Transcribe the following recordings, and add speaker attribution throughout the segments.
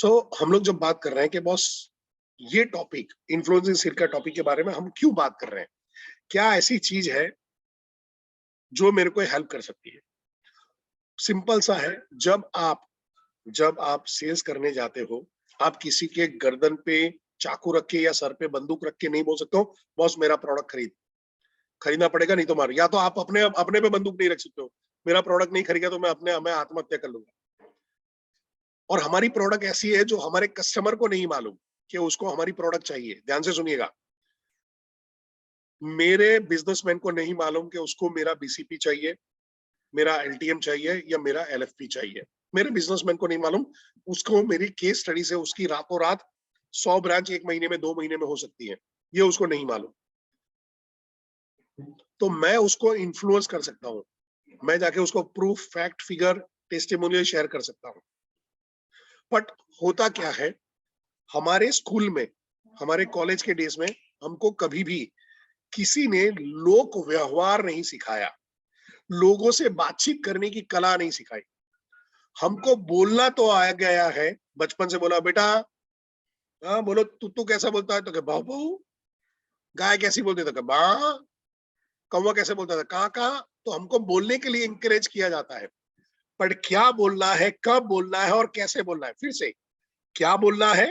Speaker 1: हम लोग जब बात कर रहे हैं कि बॉस ये टॉपिक इन्फ्लुएंसिंग सिर का टॉपिक के बारे में हम क्यों बात कर रहे हैं, क्या ऐसी चीज है जो मेरे को हेल्प कर सकती है? सिंपल सा है। जब आप सेल्स करने जाते हो, आप किसी के गर्दन पे चाकू रख के या सर पे बंदूक रख के नहीं बोल सकते हो बॉस मेरा प्रोडक्ट खरीदना पड़ेगा, नहीं तो मारो। या तो आप अपने अपने पे बंदूक नहीं रख सकते हो, मेरा प्रोडक्ट नहीं खरीदा तो मैं आत्महत्या कर लूंगा। और हमारी प्रोडक्ट ऐसी है जो हमारे कस्टमर को नहीं मालूम कि उसको हमारी प्रोडक्ट चाहिए। ध्यान से सुनिएगा, मेरे बिजनेसमैन को नहीं मालूम कि उसको मेरा बीसीपी चाहिए, मेरा एलटीएम चाहिए या मेरा एलएफपी चाहिए। मेरे बिजनेसमैन को नहीं मालूम, उसको मेरी केस स्टडी से उसकी रातों रात 100 ब्रांच 1 महीने में 2 महीने में हो सकती है, ये उसको नहीं मालूम। तो मैं उसको इन्फ्लुएंस कर सकता हूँ, मैं जाके उसको proof, fact, figure, testimonial share कर सकता हूँ। बट होता क्या है, हमारे स्कूल में, हमारे कॉलेज के डेज में हमको कभी भी किसी ने लोक व्यवहार नहीं सिखाया, लोगों से बातचीत करने की कला नहीं सिखाई। हमको बोलना तो आ गया है, बचपन से बोला बेटा, हाँ बोलो, तू कैसा बोलता है? तो क्या बाबू। गाय कैसी बोलती है? तो बा। कौवा कैसे बोलता था? का। तो हमको बोलने के लिए इंकरेज किया जाता है, पर क्या बोलना है, कब बोलना है और कैसे बोलना है, फिर से क्या बोलना है,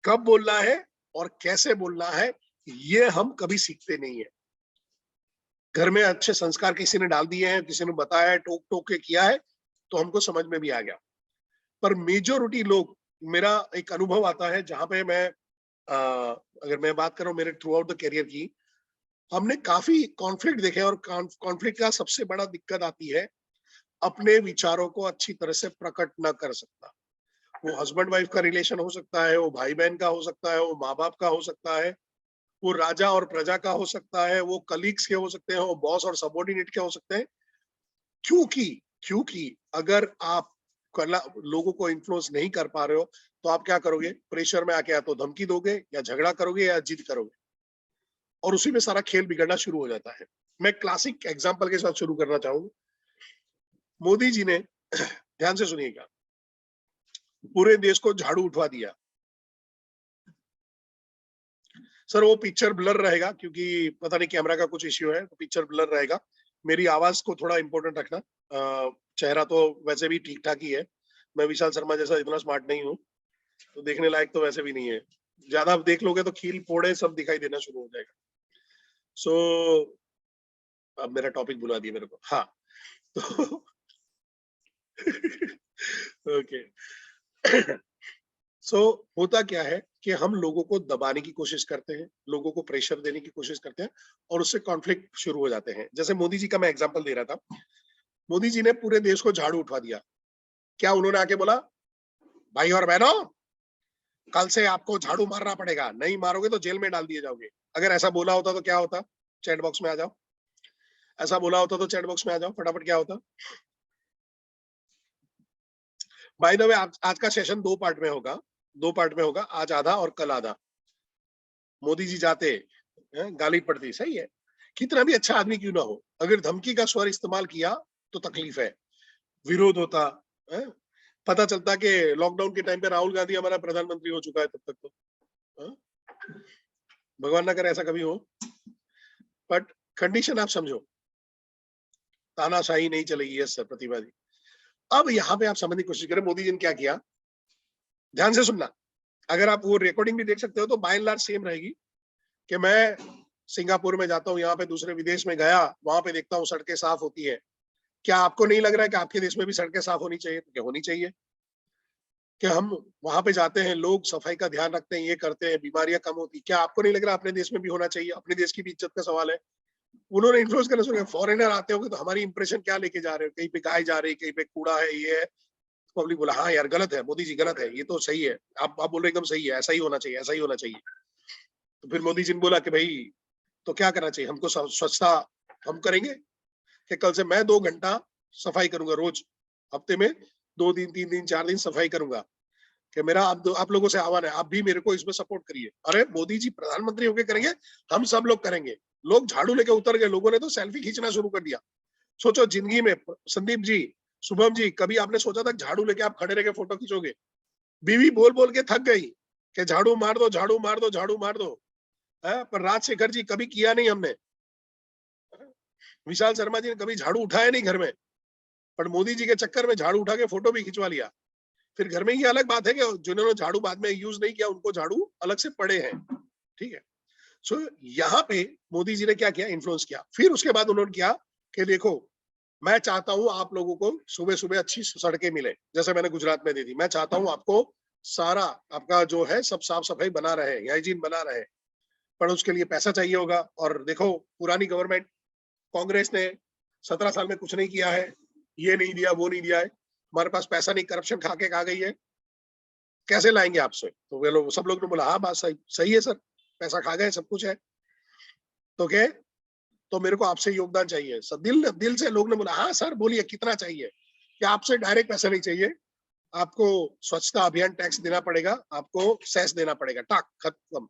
Speaker 1: कब बोलना है और कैसे बोलना है, ये हम कभी सीखते नहीं है। घर में अच्छे संस्कार किसी ने डाल दिए हैं, किसी ने बताया है, टोक टोक के किया है, तो हमको समझ में भी आ गया। पर मेजोरिटी लोग, मेरा एक अनुभव आता है जहां पे मैं अगर मैं बात करूं मेरे थ्रू आउट द करियर की, हमने काफी कॉन्फ्लिक्ट देखे। और कॉन्फ्लिक्ट का सबसे बड़ा दिक्कत आती है अपने विचारों को अच्छी तरह से प्रकट न कर सकता। वो हस्बैंड वाइफ का रिलेशन हो सकता है, वो भाई बहन का हो सकता है, वो माँ बाप का हो सकता है, वो राजा और प्रजा का हो सकता है, वो कलीग्स के हो सकते हैं, वो बॉस और सबॉर्डिनेट के हो सकते हैं। क्योंकि क्योंकि अगर आप कला लोगों को इन्फ्लुएंस नहीं कर पा रहे हो, तो आप क्या करोगे? प्रेशर में आके या तो धमकी दोगे या झगड़ा करोगे या जिद करोगे, और उसी में सारा खेल बिगड़ना शुरू हो जाता है। मैं क्लासिक एग्जांपल के साथ शुरू करना चाहूंगा। मोदी जी ने ध्यान से सुनिएगा, पूरे देश को झाड़ू उठवा दिया। सर वो पिक्चर ब्लर रहेगा क्योंकि पता नहीं कैमरा का कुछ इश्यू है, तो पिक्चर ब्लर रहेगा। मेरी आवाज को थोड़ा इंपॉर्टेंट रखना। चेहरा तो वैसे भी ठीक ठाक ही है, मैं विशाल शर्मा जैसा इतना स्मार्ट नहीं हूँ, तो देखने लायक तो वैसे भी नहीं है। ज्यादा आप देख लोगे तो खील फोड़े सब दिखाई देना शुरू हो जाएगा। सो अब मेरा टॉपिक भुला दिया मेरे को। हाँ, तो ओके। सो होता क्या है कि हम लोगों को दबाने की कोशिश करते हैं, लोगों को प्रेशर देने की कोशिश करते हैं, और उससे कॉन्फ्लिक्ट शुरू हो जाते हैं। जैसे मोदी जी का मैं एग्जांपल दे रहा था, मोदी जी ने पूरे देश को झाड़ू उठवा दिया। क्या उन्होंने आके बोला, भाई और बहनों, कल से आपको झाड़ू मारना पड़ेगा, नहीं मारोगे तो जेल में डाल दिए जाओगे? अगर ऐसा बोला होता तो क्या होता? चैट बॉक्स में आ जाओ। ऐसा बोला होता तो चैट बॉक्स में आ जाओ फटाफट, क्या होता? बाय द वे, आज का सेशन 2 पार्ट में होगा, 2 पार्ट में होगा, आज आधा और कल आधा। मोदी जी जाते, गाली पड़ती, सही है, कितना भी अच्छा आदमी क्यों ना हो, अगर धमकी का स्वर इस्तेमाल किया तो तकलीफ है, विरोध होता है। पता चलता कि लॉकडाउन के टाइम पे राहुल गांधी हमारा प्रधानमंत्री हो चुका है तब तक तो। है? भगवान ना करे ऐसा कभी हो। बट कंडीशन आप समझो, तानाशाही नहीं चलेगी। यस सर, प्रतिवादी। अब यहाँ पे आप समझने की कोशिश करें मोदी जी ने क्या किया, ध्यान से सुनना। अगर आप वो रिकॉर्डिंग भी देख सकते हो तो बाय एंड लार्ज सेम रहेगी कि मैं सिंगापुर में जाता हूँ, यहाँ पे दूसरे विदेश में गया, वहां पे देखता हूँ सड़कें साफ होती है। क्या आपको नहीं लग रहा है कि आपके देश में भी सड़कें साफ होनी चाहिए? तो क्या होनी चाहिए कि हम वहां पे जाते हैं, लोग सफाई का ध्यान रखते हैं, ये करते हैं, बीमारियां कम होती। क्या आपको नहीं लग रहा अपने देश में भी होना चाहिए? अपने देश की भी इज्जत का सवाल है। उन्होंने इन्फ्लुएंस करना शुरू किया। फॉरेनर आते होंगे तो हमारी इंप्रेशन क्या लेके जा रहे हो, कहीं पे गाय जा रही, कहीं पे कूड़ा है, ये है। पब्लिक बोला हाँ यार गलत है, मोदी जी गलत है, ये तो सही है, आप बोल रहे एकदम सही है, ऐसा ही होना चाहिए, ऐसा ही होना चाहिए। तो फिर मोदी जी ने बोला कि भाई तो क्या करना चाहिए हमको? स्वच्छता हम करेंगे कि कल से मैं 2 घंटा सफाई करूंगा रोज, हफ्ते में 2 दिन, 3 दिन, 4 दिन सफाई करूंगा, कि मेरा आप लोगों से आह्वान है, आप भी मेरे को इसमें सपोर्ट करिए। अरे मोदी जी प्रधानमंत्री होके करेंगे, हम सब लोग करेंगे। लोग झाड़ू लेके उतर गए, लोगों ने तो सेल्फी खींचना शुरू कर दिया। सोचो जिंदगी में, संदीप जी, शुभम जी, कभी आपने सोचा था झाड़ू लेके आप खड़े रह के फोटो खींचोगे? बीवी बोल बोल के थक गई कि झाड़ू मार दो, झाड़ू मार दो, झाड़ू मार दो। पर राजशेखर जी कभी किया नहीं हमने, विशाल शर्मा जी ने कभी झाड़ू उठाया नहीं घर में, पर मोदी जी के चक्कर में झाड़ू उठा के फोटो भी खिंचवा लिया। फिर घर में ये अलग बात है कि जिन्होंने झाड़ू बाद में यूज नहीं किया उनको झाड़ू अलग से पड़े हैं, ठीक है। सो यहाँ पे मोदी जी ने क्या किया, इन्फ्लुएंस किया। फिर उसके बाद उन्होंने किया कि देखो मैं चाहता हूं आप लोगों को सुबह सुबह अच्छी सड़कें मिले, जैसे मैंने गुजरात में दी थी। मैं चाहता हूं आपको सारा आपका जो है सब साफ सफाई बना रहे, हाइजीन बना रहे, पर उसके लिए पैसा चाहिए होगा। और देखो पुरानी गवर्नमेंट कांग्रेस ने 17 साल में कुछ नहीं किया है, ये नहीं दिया वो नहीं दिया है, हमारे पास पैसा नहीं, करप्शन खा के खा गई है, कैसे लाएंगे आपसे? तो वे लोग सब लोग ने बोला हाँ बात सही सही है सर, पैसा खा गए, सब कुछ है, तो क्या, तो मेरे को आपसे योगदान चाहिए। सब दिल दिल से लोग ने बोला हाँ सर बोलिए कितना चाहिए, कि आपसे डायरेक्ट पैसा नहीं चाहिए, आपको स्वच्छता अभियान टैक्स देना पड़ेगा, आपको सेस देना पड़ेगा, टाक खत्म।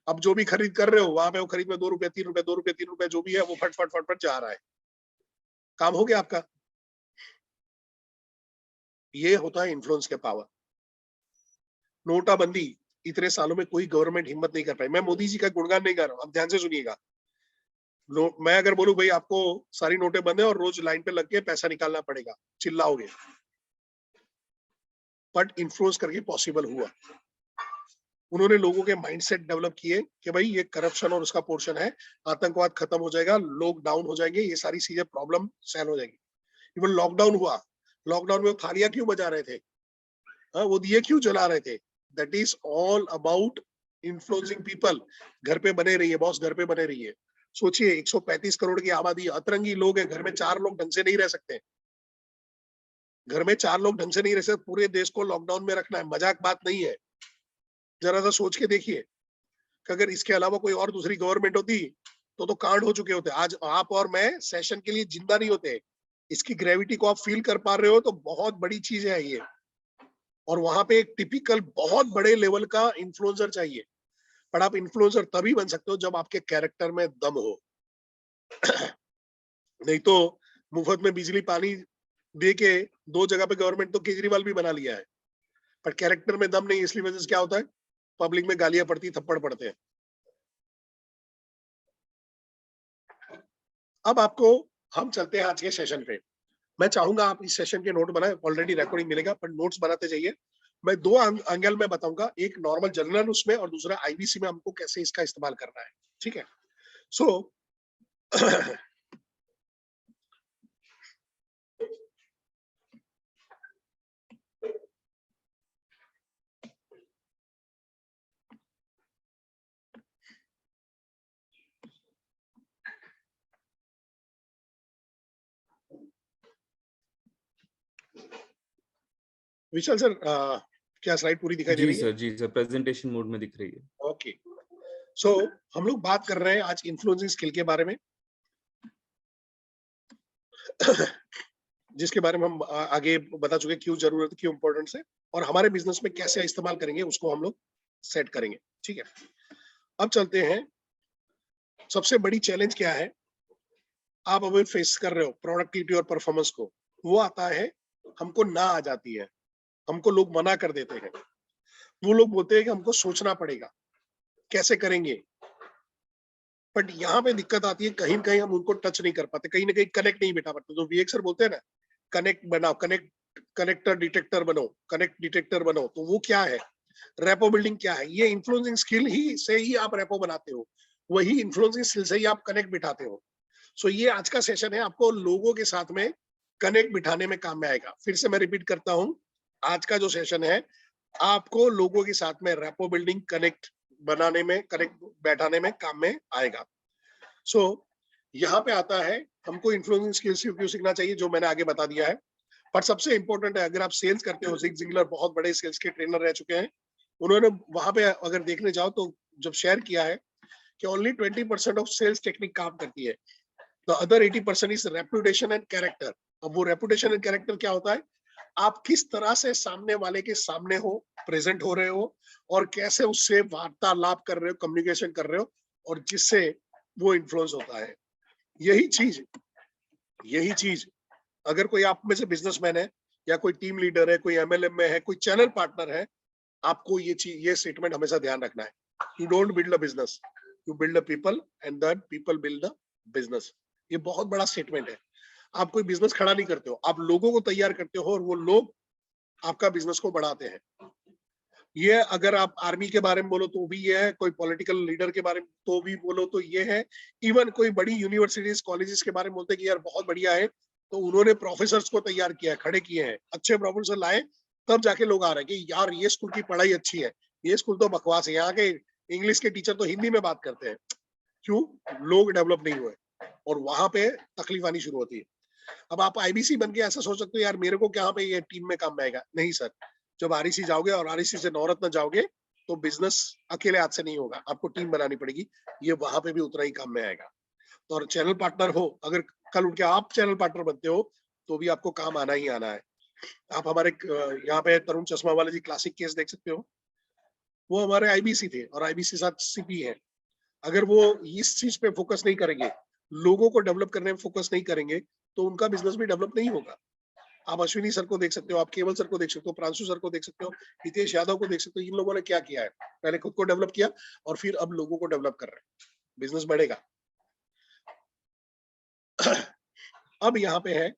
Speaker 1: अब जो भी खरीद कर रहे हो वहां पे वो खरीद में 2 रुपए 3 रुपए 2 रुपए 3 रुपए जो भी है वो फट फट फट फट जा रहा है, काम हो गया आपका। ये होता है इन्फ्लुएंस के पावर। नोटाबंदी इतने सालों में कोई गवर्नमेंट हिम्मत नहीं कर पाई। मैं मोदी जी का गुणगान नहीं कर रहा हूं, अब ध्यान से सुनिएगा। मैं अगर बोलूं भाई आपको सारी नोटें बंद है और रोज लाइन पे लग के पैसा निकालना पड़ेगा, चिल्लाओगे, बट इन्फ्लुएंस करके पॉसिबल हुआ। उन्होंने लोगों के माइंडसेट डेवलप किए कि भाई ये करप्शन और उसका पोर्शन है, आतंकवाद खत्म हो जाएगा, लोग डाउन हो जाएंगे, ये सारी चीजें प्रॉब्लम सॉल्व हो जाएगी। इवन लॉकडाउन हुआ, लॉकडाउन में थालियां क्यों बजा रहे थे, वो दिए क्यों जला रहे थे, that is all about influencing people. घर पे बने रहिए बॉस, घर पे बने रहिए। सोचिए 135 करोड़ की आबादी, अतरंगी लोग हैं, घर में 4 लोग ढंग से नहीं रह सकते, घर में 4 लोग ढंग से नहीं रह सकते, पूरे देश को लॉकडाउन में रखना है, मजाक बात नहीं है। जरा सा सोच के देखिए कि अगर इसके अलावा कोई और दूसरी गवर्नमेंट होती तो कांड हो चुके होते। आज आप और मैं सेशन के लिए जिंदा नहीं होते। इसकी ग्रेविटी को आप फील कर पा रहे हो तो बहुत बड़ी चीज है ये। और वहां पे एक टिपिकल बहुत बड़े लेवल का इन्फ्लुएंसर चाहिए, पर आप इन्फ्लुएंसर तभी बन सकते हो जब आपके कैरेक्टर में दम हो। नहीं तो मुफ्त में बिजली पानी दे के 2 जगह पे गवर्नमेंट तो केजरीवाल भी बना लिया है, पर कैरेक्टर में दम नहीं, इसलिए वजह से क्या होता है, पब्लिक में गालियां पड़ती, थप्पड़ पड़ते हैं। अब आपको हम चलते हैं आज के सेशन पे। मैं चाहूंगा आप इस सेशन के नोट बनाए, ऑलरेडी रिकॉर्डिंग मिलेगा पर नोट्स बनाते जाइए। मैं 2 एंगल में बताऊंगा, एक नॉर्मल जनरल उसमें और दूसरा आईबीसी में हमको कैसे इसका इस्तेमाल करना है, ठीक है। सो विशाल सर, क्या स्लाइड पूरी दिखाई दे रही है?
Speaker 2: जी सर, प्रेजेंटेशन मोड में दिख रही है।
Speaker 1: ओके, सो हम लोग बात कर रहे हैं आज इन्फ्लुएंसिंग स्किल के बारे में, जिसके बारे में हम आगे बता चुके क्यों जरूरत, क्यों इंपॉर्टेंस है, और हमारे बिजनेस में कैसे इस्तेमाल करेंगे उसको हम लोग सेट करेंगे, ठीक है। अब चलते हैं, सबसे बड़ी चैलेंज क्या है आप अभी फेस कर रहे हो प्रोडक्टिविटी और परफॉर्मेंस को, वो आता है हमको ना आ जाती है, हमको लोग मना कर देते हैं। वो लोग बोलते हैं कि हमको सोचना पड़ेगा कैसे करेंगे, बट यहाँ पे दिक्कत आती है, कहीं कहीं हम उनको टच नहीं कर पाते, कहीं ना कहीं कनेक्ट नहीं बिठा पाते। तो वीएक्स सर बोलते हैं ना, कनेक्ट बनाओ, कनेक्टर डिटेक्टर बनो, कनेक्ट डिटेक्टर बनो। तो वो क्या है, रेपो बिल्डिंग क्या है, ये इन्फ्लुएंसिंग स्किल ही से ही आप रेपो बनाते हो, वही इन्फ्लुएंसिंग स्किल से ही आप कनेक्ट बिठाते हो। सो ये आज का सेशन है, आपको लोगों के साथ में कनेक्ट बिठाने में काम में आएगा। फिर से मैं रिपीट करता हूं, आज का जो सेशन है आपको लोगों के साथ में रेपो बिल्डिंग, कनेक्ट बनाने में, कनेक्ट बैठाने में काम में आएगा। सो यहाँ पे आता है हमको इन्फ्लुएंसिंग स्किल्स क्यों सीखना चाहिए, जो मैंने आगे बता दिया है। पर सबसे इंपॉर्टेंट है, अगर आप सेल्स करते हो, जिग जिंगलर बहुत बड़े सेल्स के ट्रेनर रह चुके हैं, उन्होंने वहां पे अगर देखने जाओ तो जब शेयर किया है कि ओनली 20% ऑफ सेल्स टेक्निक काम करती है, the other 80% is reputation and character. अब वो रेपुटेशन एंड कैरेक्टर क्या होता है, आप किस तरह से सामने वाले के सामने हो, प्रेजेंट हो रहे हो, और कैसे उससे वार्तालाप कर रहे हो, कम्युनिकेशन कर रहे हो, और जिससे वो इन्फ्लुएंस होता है। यही चीज अगर कोई आप में से बिजनेसमैन है, या कोई टीम लीडर है, कोई एमएलएम में है, कोई चैनल पार्टनर है, आपको ये स्टेटमेंट हमेशा ध्यान रखना है। You don't build a business, you build a people and then people build a business. ये बहुत बड़ा स्टेटमेंट है। आप कोई बिजनेस खड़ा नहीं करते हो, आप लोगों को तैयार करते हो और वो लोग आपका बिजनेस को बढ़ाते हैं। ये अगर आप आर्मी के बारे में बोलो तो भी ये है, कोई पॉलिटिकल लीडर के बारे में तो भी बोलो तो ये है, इवन कोई बड़ी यूनिवर्सिटीज कॉलेजेस के बारे में बोलते हैं कि यार बहुत बढ़िया है, तो उन्होंने प्रोफेसर्स को तैयार किया है, खड़े किए हैं, अच्छे प्रोफेसर लाए, तब जाके लोग आ रहे हैं कि यार ये स्कूल की पढ़ाई अच्छी है, ये स्कूल तो बकवास है, यहाँ के इंग्लिश के टीचर तो हिंदी में बात करते हैं। क्यों? लोग डेवलप नहीं हुए और वहां पे तकलीफ आनी शुरू होती है। अब आप आईबीसी बन के ऐसा सोच सकते हो यार मेरे को क्या पे ये टीम में काम आएगा, नहीं सर। जब आरईसी जाओगे और आरईसी से नवरत्न जाओगे तो बिजनेस अकेले हाथ से नहीं होगा, आपको टीम बनानी पड़ेगी, ये वहां पे भी उतना ही काम में आएगा। तो और चैनल पार्टनर हो, अगर कल उठ के आप चैनल पार्टनर बनते हो तो भी आपको काम आना ही आना है। आप हमारे यहाँ पे तरुण चश्मा वाले जी क्लासिक केस देख सकते हो, वो हमारे आईबीसी थे और आईबीसी साथ सीपी है। अगर वो इस चीज पे फोकस नहीं करेंगे, लोगों को डेवलप करने में फोकस नहीं करेंगे, तो उनका बिजनेस भी डेवलप नहीं होगा। आप अश्विनी सर को देख सकते हो, आप केवल सर को देख सकते हो, प्रांशु सर को देख सकते हो, हितेश यादव को देख सकते हो। इन लोगों ने क्या किया है, पहले खुद को डेवलप किया और फिर अब लोगों को डेवलप कर रहे हैं, बिजनेस बढ़ेगा। अब यहाँ पे है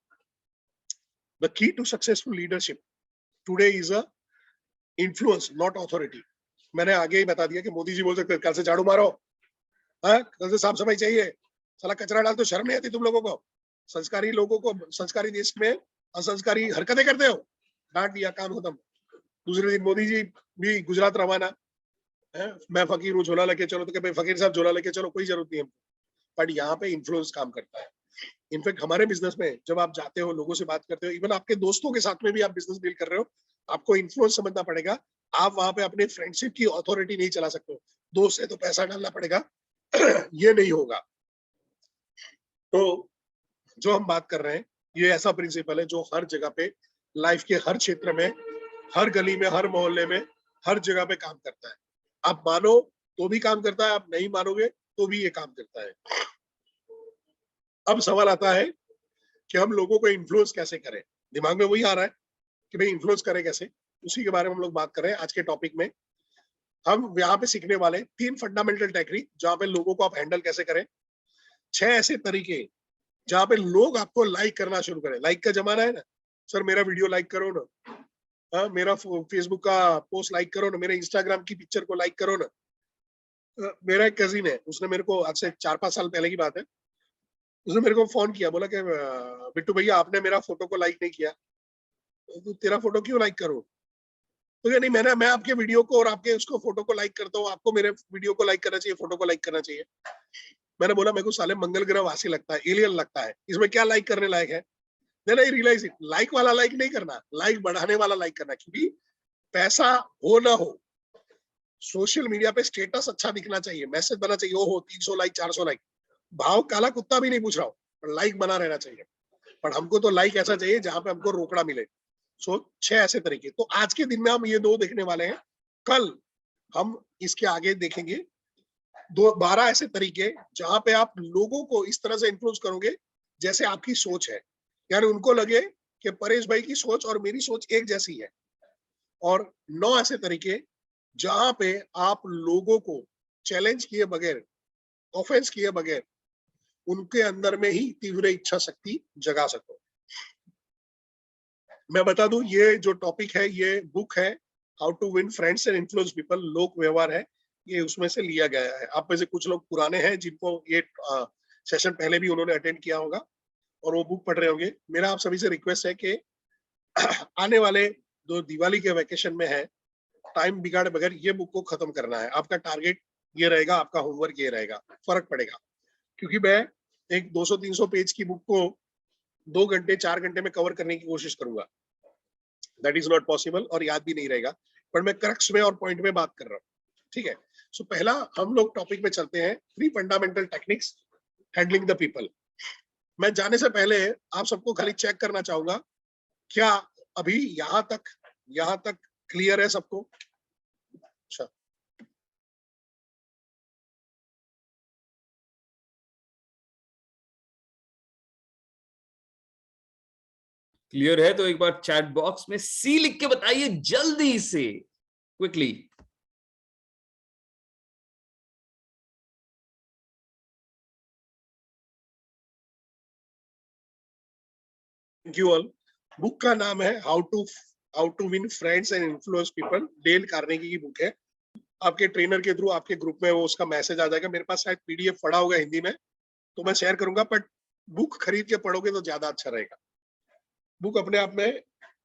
Speaker 1: the key to successful leadership today is a influence not authority. मैंने आगे ही बता दिया कि मोदी जी बोल सकते कल से झाड़ू मारो, कल से साफ सफाई चाहिए, साला कचरा डाल, तो शर्म नहीं आती तुम लोगों को? संस्कारी लोगों को संस्कारी देश में असंस्कारी हरकतें करते हो, डांट दिया, काम खत्म। दूसरे दिन मोदी जी भी गुजरात रवाना है, मैं फकीर हूँ झोला लेके चलो, तो क्या भाई फकीर साहब झोला लेके चलो, कोई जरूरत नहीं है। बट यहाँ पे इन्फ्लुएंस काम करता है। इनफैक्ट हमारे बिजनेस में जब आप जाते हो, लोगों से बात करते हो, इवन आपके दोस्तों के साथ में भी आप बिजनेस डील कर रहे हो, आपको इन्फ्लुएंस समझना पड़ेगा। आप वहां पे अपने फ्रेंडशिप की अथॉरिटी नहीं चला सकते हो, दोस्त है तो पैसा डालना पड़ेगा, ये नहीं होगा। तो जो हम बात कर रहे हैं, ये ऐसा प्रिंसिपल है जो हर जगह पे, लाइफ के हर क्षेत्र में, हर गली में, हर मोहल्ले में, हर जगह पे काम करता है। आप मानो तो भी काम करता है, आप नहीं मानोगे तो भी ये काम करता है। अब सवाल आता है कि हम लोगों को इन्फ्लुएंस कैसे करें। दिमाग में वही आ रहा है कि भाई इन्फ्लुएंस करें कैसे, उसी के बारे में हम लोग बात कर रहे हैं आज के टॉपिक में। हम यहाँ पे सीखने वाले 3 फंडामेंटल टेक्निक जहाँ पे लोगों को आप हैंडल कैसे करें, 6 ऐसे तरीके जहाँ पे लोग आपको लाइक करना शुरू करें। लाइक का जमाना है ना, सर मेरा वीडियो लाइक करो ना, हाँ मेरा फेसबुक का पोस्ट लाइक करो ना, मेरे इंस्टाग्राम की पिक्चर को लाइक करो ना। मेरा एक कजिन है, उसने मेरे को आज से 4-5 साल पहले की बात है, उसने मेरे को फोन किया, बोला कि बिट्टू भैया आपने मेरा फोटो को लाइक नहीं किया, तो तेरा फोटो क्यों लाइक करूं? तो क्या नहीं, मैं आपके वीडियो को और आपके उसको फोटो को लाइक करता हूँ, आपको मेरे वीडियो को लाइक करना चाहिए, फोटो को लाइक करना चाहिए। मैंने बोला मेरे को साले मंगल ग्रह वासी लगता है, एलियन लगता है, इसमें क्या लाइक करने लायक है? Then I realise it, like वाला लाइक नहीं करना, लाइक बढ़ाने वाला लाइक करना। क्योंकि पैसा हो ना हो, सोशल मीडिया पे स्टेटस अच्छा दिखना चाहिए, मैसेज बना चाहिए, ओ हो 300 लाइक 400 लाइक, भाव काला कुत्ता भी नहीं पूछ रहा हूँ, पर लाइक बना रहना चाहिए। पर हमको तो लाइक ऐसा चाहिए जहां पे हमको रोकड़ा मिले। सो 6 ऐसे तरीके, तो आज के दिन में हम ये 2 देखने वाले हैं। कल हम इसके आगे देखेंगे 12 ऐसे तरीके जहां पे आप लोगों को इस तरह से इन्फ्लुएंस करोगे जैसे आपकी सोच है, यानी उनको लगे कि परेश भाई की सोच और मेरी सोच एक जैसी है। और 9 ऐसे तरीके जहां पे आप लोगों को चैलेंज किए बगैर, ऑफेंस किए बगैर, उनके अंदर में ही तीव्र इच्छा शक्ति जगा सको। मैं बता दूं, ये जो टॉपिक है, ये बुक है how to win friends and influence people, लोक व्यवहार है, ये उसमें से लिया गया है। आप में से कुछ लोग पुराने हैं जिनको ये सेशन पहले भी उन्होंने अटेंड किया होगा और वो बुक पढ़ रहे होंगे। मेरा आप सभी से रिक्वेस्ट है कि आने वाले जो दिवाली के वैकेशन में है, टाइम बिगाड़े बगैर ये बुक को खत्म करना है। आपका टारगेट ये रहेगा, आपका होमवर्क ये रहेगा, फर्क पड़ेगा। क्योंकि मैं एक 200-300 पेज की बुक को 2 घंटे 4 घंटे में कवर करने की कोशिश करूंगा, दैट इज नॉट पॉसिबल और याद भी नहीं रहेगा। पर मैं क्रक्स में और पॉइंट में बात कर रहा हूँ, ठीक है। सो पहला हम लोग टॉपिक में चलते हैं, 3 fundamental techniques handling the people. मैं जाने से पहले आप सबको खाली चेक करना चाहूंगा, क्या अभी यहाँ तक क्लियर है सबको? अच्छा,
Speaker 2: क्लियर है तो एक बार चैट बॉक्स में सी लिख के बताइए जल्दी से, quickly.
Speaker 1: Thank you all. Book का नाम है how to win friends and influence people, Dale Carnegie की बुक है। आपके ट्रेनर के थ्रू आपके ग्रुप में वो उसका मैसेज आ जाएगा। मेरे पास शायद पीडीएफ पड़ा होगा हिंदी में, तो मैं शेयर करूंगा, बट बुक खरीद के पढ़ोगे तो ज्यादा अच्छा रहेगा। बुक अपने आप में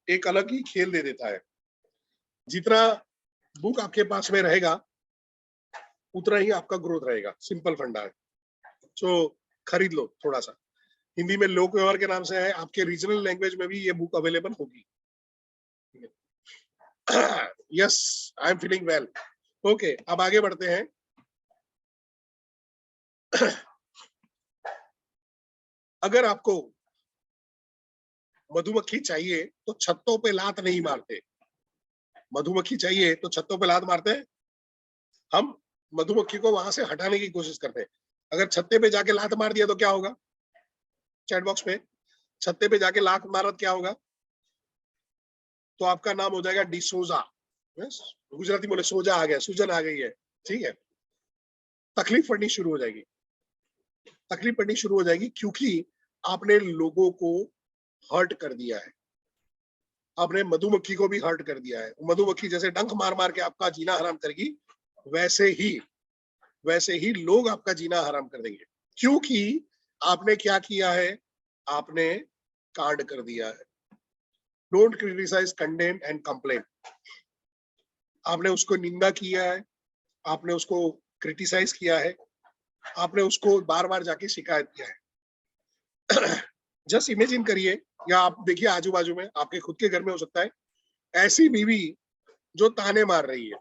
Speaker 1: एक अलग ही खेल दे देता है। जितना बुक आपके पास में रहेगा उतना ही आपका ग्रोथ रहेगा, सिंपल फंडा है। सो खरीद लो थोड़ा सा। हिंदी में लोक व्यवहार के नाम से है, आपके रीजनल लैंग्वेज में भी ये बुक अवेलेबल होगी। Yes, I am feeling well. Okay, अब आगे बढ़ते हैं। अगर आपको मधुमक्खी चाहिए तो छत्तों पे लात नहीं मारते। मधुमक्खी चाहिए तो छत्तों पे लात मारते हैं हम। मधुमक्खी को वहां से हटाने की कोशिश करते हैं। अगर छत्ते पे जाके लात मार दिया तो क्या होगा? चैट बॉक्स पे छत्ते पे जाके लात मारा तो क्या होगा? तो आपका नाम हो जाएगा डिसोजा। गुजराती बोले सोजा आ गया, सूजन आ गई है, ठीक है। तकलीफ पड़नी शुरू हो जाएगी। तकलीफ पड़नी शुरू हो जाएगी क्योंकि आपने लोगों को हर्ट कर दिया है। आपने मधुमक्खी को भी हर्ट कर दिया है। मधुमक्खी जैसे डंक मार मार के आपका जीना हराम करेगी, वैसे ही लोग आपका जीना हराम कर देंगे। क्योंकि आपने क्या किया है? आपने कार्ड कर दिया है। Don't criticise, condemn and complain. आपने उसको निंदा किया है, आपने उसको क्रिटिसाइज किया है, आपने उसको बार बार जाके शिकायत किया है। जस्ट इमेजिन करिए, या आप देखिए आजू बाजू में, आपके खुद के घर में हो सकता है, ऐसी बीवी जो ताने मार रही है,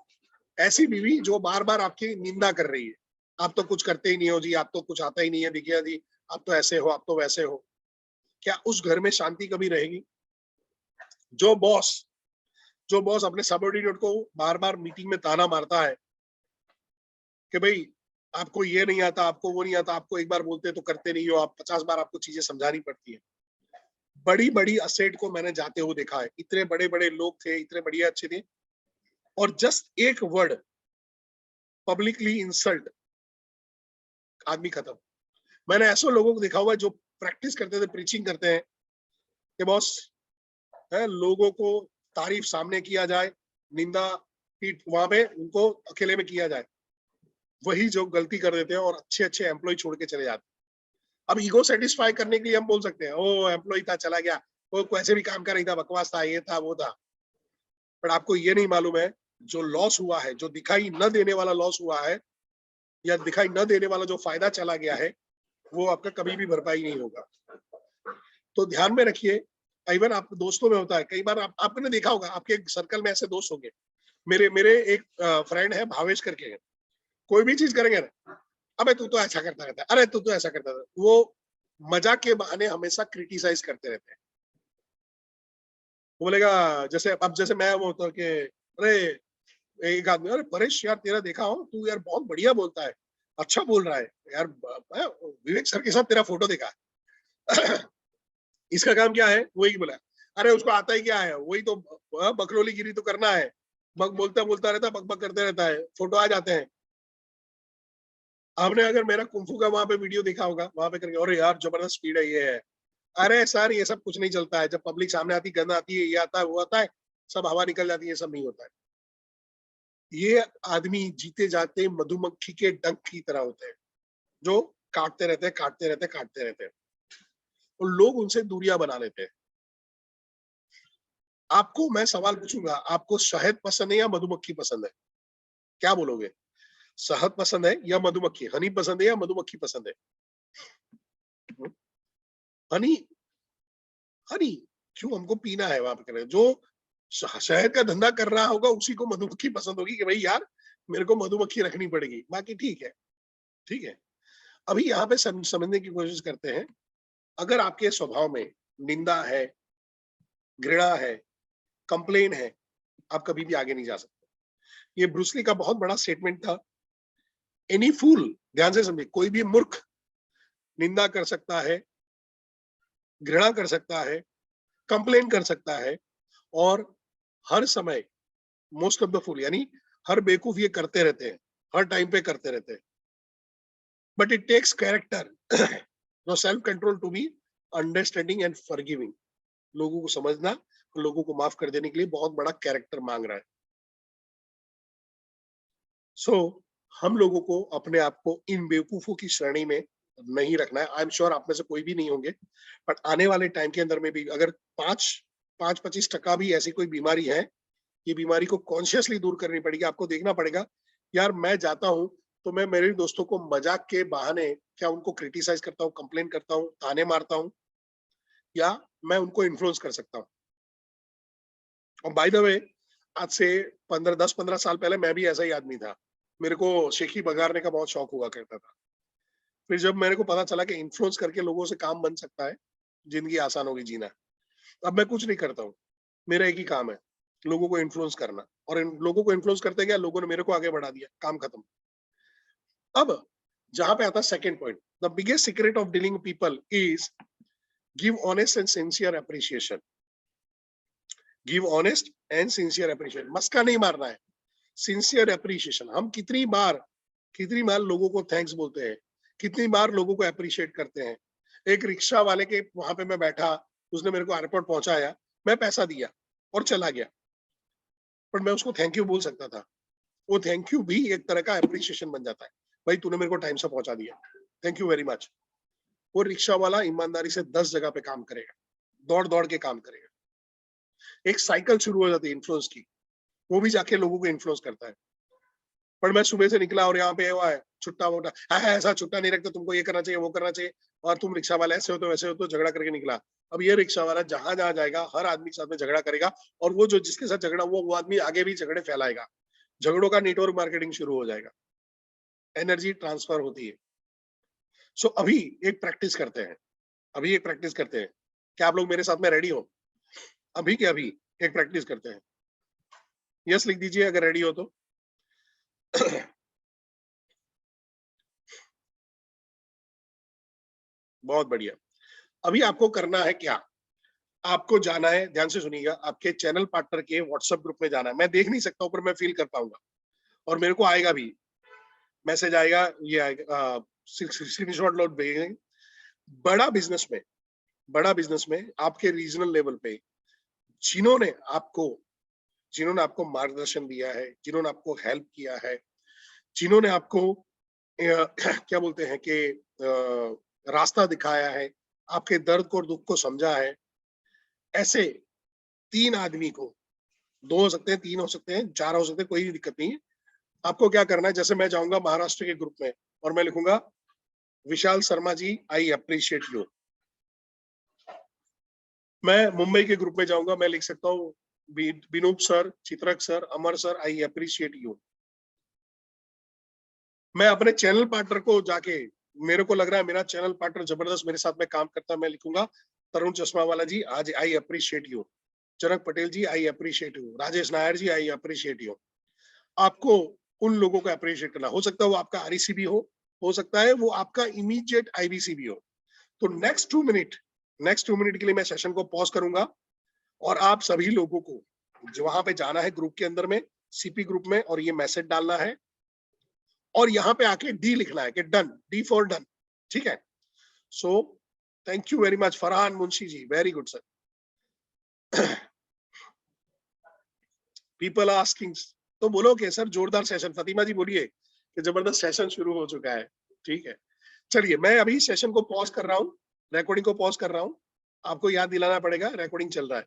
Speaker 1: ऐसी बीवी जो बार बार आपकी निंदा कर रही है। आप तो कुछ करते ही नहीं हो जी, आप तो कुछ आता ही नहीं है, देखिए जी आप तो ऐसे हो, आप तो वैसे हो। क्या उस घर में शांति कभी रहेगी? जो बॉस अपने सबऑर्डिनेट को बार बार मीटिंग में ताना मारता है कि भाई आपको ये नहीं आता, आपको वो नहीं आता, आपको एक बार बोलते तो करते नहीं हो, आप 50 बार आपको चीजें समझानी पड़ती है। बड़ी बड़ी असेट को मैंने जाते हुए देखा है। इतने बड़े बड़े लोग थे, इतने बढ़िया अच्छे थे, और जस्ट एक वर्ड पब्लिकली इंसल्ट, आदमी खत्म। मैंने ऐसे लोगों को देखा हुआ है जो प्रैक्टिस करते थे, प्रीचिंग करते हैं कि बॉस है, लोगों को तारीफ सामने किया जाए, निंदा पीठ वहां पे उनको अकेले में किया जाए। वही जो गलती कर देते हैं और अच्छे अच्छे एम्प्लॉय छोड़ के चले जाते हैं। अब ईगो सेटिस्फाई करने के लिए हम बोल सकते हैं ओ एम्प्लॉय था चला गया, वो कैसे भी काम कर रही था, बकवास था, ये था वो था। पर आपको ये नहीं मालूम है जो लॉस हुआ है, जो दिखाई न देने वाला लॉस हुआ है, या दिखाई न देने वाला जो फायदा चला गया है, वो आपका कभी भी भरपाई नहीं होगा। तो ध्यान में रखिए। इवन आप दोस्तों में होता है, कई बार आपने देखा होगा, आपके सर्कल में ऐसे दोस्त होंगे। मेरे मेरे एक फ्रेंड है भावेश करके, कोई भी चीज करेंगे ना, अबे तू तो ऐसा करता रहता है, अरे तू तो ऐसा करता था, वो मजाक के बहाने हमेशा क्रिटिसाइज करते रहते हैं। वो बोलेगा, जैसे अब जैसे मैं वो होता कि अरे एक आदमी, अरे परेश यार तेरा देखा हो, तू यार बहुत बढ़िया बोलता है, अच्छा बोल रहा है यार, विवेक सर के साथ तेरा फोटो देखा है। इसका काम क्या है? वही बोला, अरे उसको आता ही क्या है, वही तो बकरोली गिरी तो करना है, बक बोलता बोलता रहता है, बक बक करते रहता है, फोटो आ जाते हैं। आपने अगर मेरा कुंफू का वहां पे वीडियो देखा होगा, वहां पे करके अरे यार जबरदस्त स्पीड है, ये है। अरे सर ये सब कुछ नहीं चलता है, जब पब्लिक सामने आती, गंद आती है, ये आता है वो आता है, सब हवा निकल जाती है, सब नहीं होता है। ये आदमी जीते जाते मधुमक्खी के डंक की तरह होते हैं, जो काटते रहते हैं, काटते रहते हैं, काटते रहते हैं, और लोग उनसे दूरियां बना लेते हैं। आपको मैं सवाल पूछूंगा, आपको शहद पसंद है या मधुमक्खी पसंद है? क्या बोलोगे? शहद पसंद है या मधुमक्खी? हनी पसंद है या मधुमक्खी पसंद है? हनी। हनी क्यों हमको पीना है? वहां पे जो शहद का धंधा कर रहा होगा उसी को मधुमक्खी पसंद होगी कि भाई यार मेरे को मधुमक्खी रखनी पड़ेगी, बाकी ठीक है। ठीक है, अभी यहाँ पे समझने की कोशिश करते हैं। अगर आपके स्वभाव में निंदा है, घृणा है, कंप्लेन है, आप कभी भी आगे नहीं जा सकते। ये ब्रूसली का बहुत बड़ा स्टेटमेंट था। एनी फूल, ध्यान से समझिए, कोई भी मूर्ख निंदा कर सकता है, घृणा कर सकता है, कंप्लेन कर सकता है, और हर समय मोस्ट ऑफ द फूल यानी हर बेवकूफ ये करते रहते हैं, हर टाइम पे करते रहते हैं। But it takes character no self control to be understanding and forgiving. लोगों को समझना, लोगों को माफ कर देने के लिए बहुत बड़ा कैरेक्टर मांग रहा है। सो हम लोगों को अपने आप को इन बेवकूफों की श्रेणी में नहीं रखना है। आई एम श्योर आप में से कोई भी नहीं होंगे, बट आने वाले टाइम के अंदर में भी अगर 5-25% भी ऐसी कोई बीमारी है, ये बीमारी को कॉन्शियसली दूर करनी पड़ेगी। आपको देखना पड़ेगा, यार मैं जाता हूँ तो मैं मेरे दोस्तों को मजाक के बहाने क्या उनको क्रिटिसाइज करता हूँ, कंप्लेन करता हूँ, ताने मारता हूँ, या मैं उनको इन्फ्लुएंस कर सकता हूँ। और बाय द वे, आज से 10-15 साल पहले मैं भी ऐसा ही आदमी था। मेरे को शेखी बघारने का बहुत शौक हुआ करता था। फिर जब मेरे को पता चला कि इन्फ्लुएंस करके लोगों से काम बन सकता है, जिंदगी आसान होगी जीना, अब मैं कुछ नहीं करता हूँ। मेरा एक ही काम है, लोगों को इन्फ्लुएंस करना, और इन लोगों को इन्फ्लुएंस करते गया, लोगों ने मेरे को आगे बढ़ा दिया, काम खत्म। अब जहां पे आता है second point, the biggest secret of dealing people is give honest and sincere appreciation. Give honest and sincere appreciation, मस्का नहीं मारना है, सिंसियर अप्रिसिएशन। हम कितनी बार लोगों को थैंक्स बोलते हैं, कितनी बार लोगों को अप्रिशिएट करते हैं। एक रिक्शा वाले के वहां पे मैं बैठा, उसने मेरे को एयरपोर्ट पहुंचाया, मैं पैसा दिया और चला गया, पर मैं उसको थैंक यू बोल सकता था। वो थैंक यू भी एक तरह का अप्रिशिएशन बन जाता है, भाई तूने मेरे को टाइम से पहुंचा दिया, थैंक यू वेरी मच। वो रिक्शा वाला ईमानदारी से 10 जगह पे काम करेगा, दौड़ दौड़ के काम करेगा। एक साइकिल शुरू हो जाती है इन्फ्लुएंस की, वो भी जाके लोगों को इन्फ्लुएंस करता है। पर मैं सुबह से निकला और यहाँ पे हुआ है छुट्टा वोटा, ऐसा छुट्टा नहीं रखते, तुमको ये करना चाहिए, वो करना चाहिए, और तुम रिक्शा वाला ऐसे हो तो वैसे हो, तो झगड़ा करके निकला। अब ये रिक्शा वाला जहां जहां जाएगा हर आदमी के साथ में झगड़ा करेगा, और वो जो जिसके साथ झगड़ा हुआ वो आदमी आगे भी झगड़े फैलाएगा, झगड़ों का नेटवर्क मार्केटिंग शुरू हो जाएगा, एनर्जी ट्रांसफर होती है। सो अभी एक प्रैक्टिस करते हैं, क्या आप लोग मेरे साथ में रेडी हो? अभी के अभी एक प्रैक्टिस करते हैं। यस लिख दीजिए अगर रेडी हो तो। बहुत बढ़िया। अभी आपको करना है क्या, आपको जाना है, ध्यान से सुनिएगा, आपके चैनल पार्टनर के व्हाट्सएप ग्रुप में जाना है। मैं देख नहीं सकता हूं पर मैं फील कर पाऊंगा, और मेरे को आएगा भी, मैसेज आएगा, ये आएगा, स्क्रीनशॉट लोड भेजेंगे। बड़ा बिजनेस में आपके रीजनल लेवल पे जिन्होंने आपको मार्गदर्शन दिया है, जिन्होंने आपको हेल्प किया है, जिन्होंने आपको क्या बोलते हैं कि रास्ता दिखाया है, आपके दर्द को और दुख को समझा है, ऐसे 3 आदमी को, 2 हो सकते हैं, 3 हो सकते हैं, 4 हो सकते हैं, कोई दिक्कत नहीं है। आपको क्या करना है, जैसे मैं जाऊंगा महाराष्ट्र के ग्रुप में और मैं लिखूंगा Vishal Sharma ji I appreciate you. मैं मुंबई के ग्रुप में जाऊंगा, मैं लिख सकता हूँ विनूप सर, चित्रक sir, Amar sir I appreciate you. मैं अपने चैनल पार्टनर को जाके, मेरे को लग रहा है मेरा चैनल पार्टनर जबरदस्त मेरे साथ में काम करता है, मैं लिखूंगा तरुण चश्मा वाला जी आज I appreciate you, Janak Patel ji I appreciate you, Rajesh Nair ji I appreciate you. आपको उन लोगों को अप्रिशिएट करना, हो सकता है वो आपका आरईसी भी हो सकता है वो आपका इमीडिएट आईबीसी भी हो। तो नेक्स्ट 2 मिनट के लिए मैं सेशन को पॉज करूंगा, और आप सभी लोगों को जो वहां पे जाना है ग्रुप के अंदर में, सीपी ग्रुप में, और ये मैसेज डालना है, और यहाँ पे आके डी लिखना है कि डन, डी फॉर डन, ठीक है। So thank you very much Farhan Munshi ji, very good sir. People asking, तो बोलो कि सर जोरदार सेशन, फतिमा जी बोलिए कि जबरदस्त सेशन शुरू हो चुका है, ठीक है। चलिए मैं अभी सेशन को पॉज कर रहा हूँ, रिकॉर्डिंग को पॉज कर रहा हूँ, आपको याद दिलाना पड़ेगा रिकॉर्डिंग चल रहा है।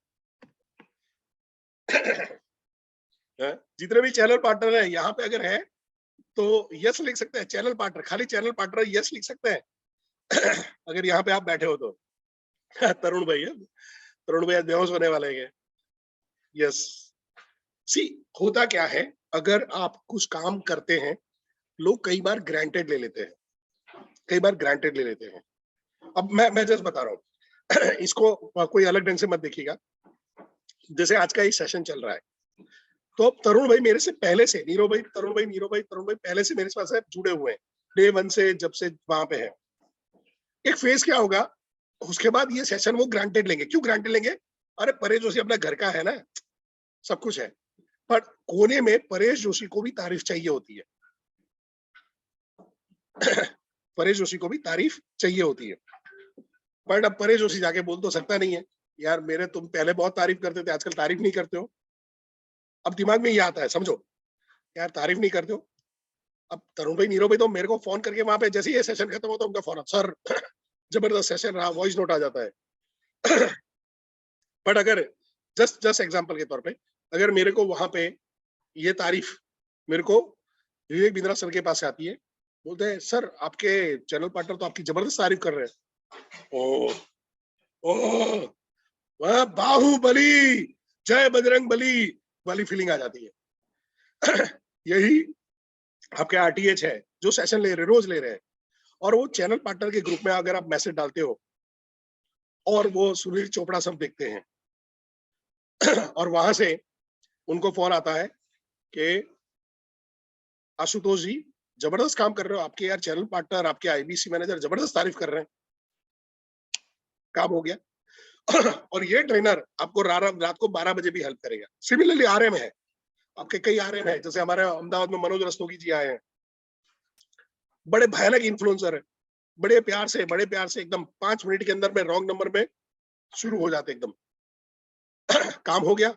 Speaker 1: जितने भी चैनल पार्टनर है यहाँ पे अगर है तो यस लिख सकते हैं, चैनल पार्टनर, खाली चैनल पार्टनर यस लिख सकते हैं। अगर यहाँ पे आप बैठे हो तो। तरुण भैया बेहोश होने वाले हैं। यस, सी होता क्या है, अगर आप कुछ काम करते हैं, लोग कई बार ग्रांटेड ले लेते हैं, अब मैं जस्ट बता रहा हूँ। इसको कोई अलग ढंग से मत देखिएगा। जैसे आज का ये सेशन चल रहा है, तो अब तरुण भाई मेरे से पहले से, तरुण भाई पहले से मेरे पास जुड़े हुए हैं, डे 1 से, जब से वहां पे है। एक फेज क्या होगा, उसके बाद ये सेशन वो ग्रांटेड लेंगे। क्यों ग्रांटेड लेंगे? अरे परेश जोशी अपना घर का है ना, सब कुछ है, पर कोने में परेश जोशी को भी तारीफ चाहिए होती है। परेश जोशी को भी तारीफ चाहिए होती है, बट अब परेश जोशी जाके बोल तो सकता नहीं है, यार मेरे तुम पहले बहुत तारीफ करते थे, आजकल तारीफ नहीं करते हो। अब दिमाग में ये आता है, समझो, यार तारीफ नहीं करते हो। अब तरुण भाई, नीरव भाई तो मेरे को फोन करके वहां पे जैसे ही ये सेशन खत्म होता है उनका फोन, सर जबरदस्त सेशन रहा, वॉइस नोट आ जाता है। बट अगर जस्ट जस्ट एग्जांपल के तौर पे, अगर मेरे को वहां पे ये तारीफ मेरे को विवेक बिंद्रा सर के पास से आती है, बोलते हैं सर आपके चैनल पार्टनर तो आपकी जबरदस्त तारीफ कर रहे हैं, ओ ओ वह बाहुबली, जय बजरंग बली वाली फीलिंग आ जाती है। यही आपके आरटीएच है जो सेशन ले रहे, रोज ले रहे हैं, और वो चैनल पार्टनर के ग्रुप में अगर आप मैसेज डालते हो और वो सुनील चोपड़ा सब देखते हैं, और वहां से उनको फोन आता है कि आशुतोष जी जबरदस्त काम कर रहे हो, आपके यार चैनल पार्टनर, आपके आईबीसी मैनेजर जबरदस्त तारीफ कर रहे हैं, काम हो गया। और ये ट्रेनर आपको रात को 12 बजे भी हेल्प करेगा। सिमिलरली आरएम है, आपके कई आरएम है, जैसे हमारे अहमदाबाद में मनोज रस्तोगी जी आए हैं, बड़े भयानक इन्फ्लुएंसर है, बड़े प्यार से एकदम 5 मिनट के अंदर में रॉन्ग नंबर में शुरू हो जाते एकदम। काम हो गया।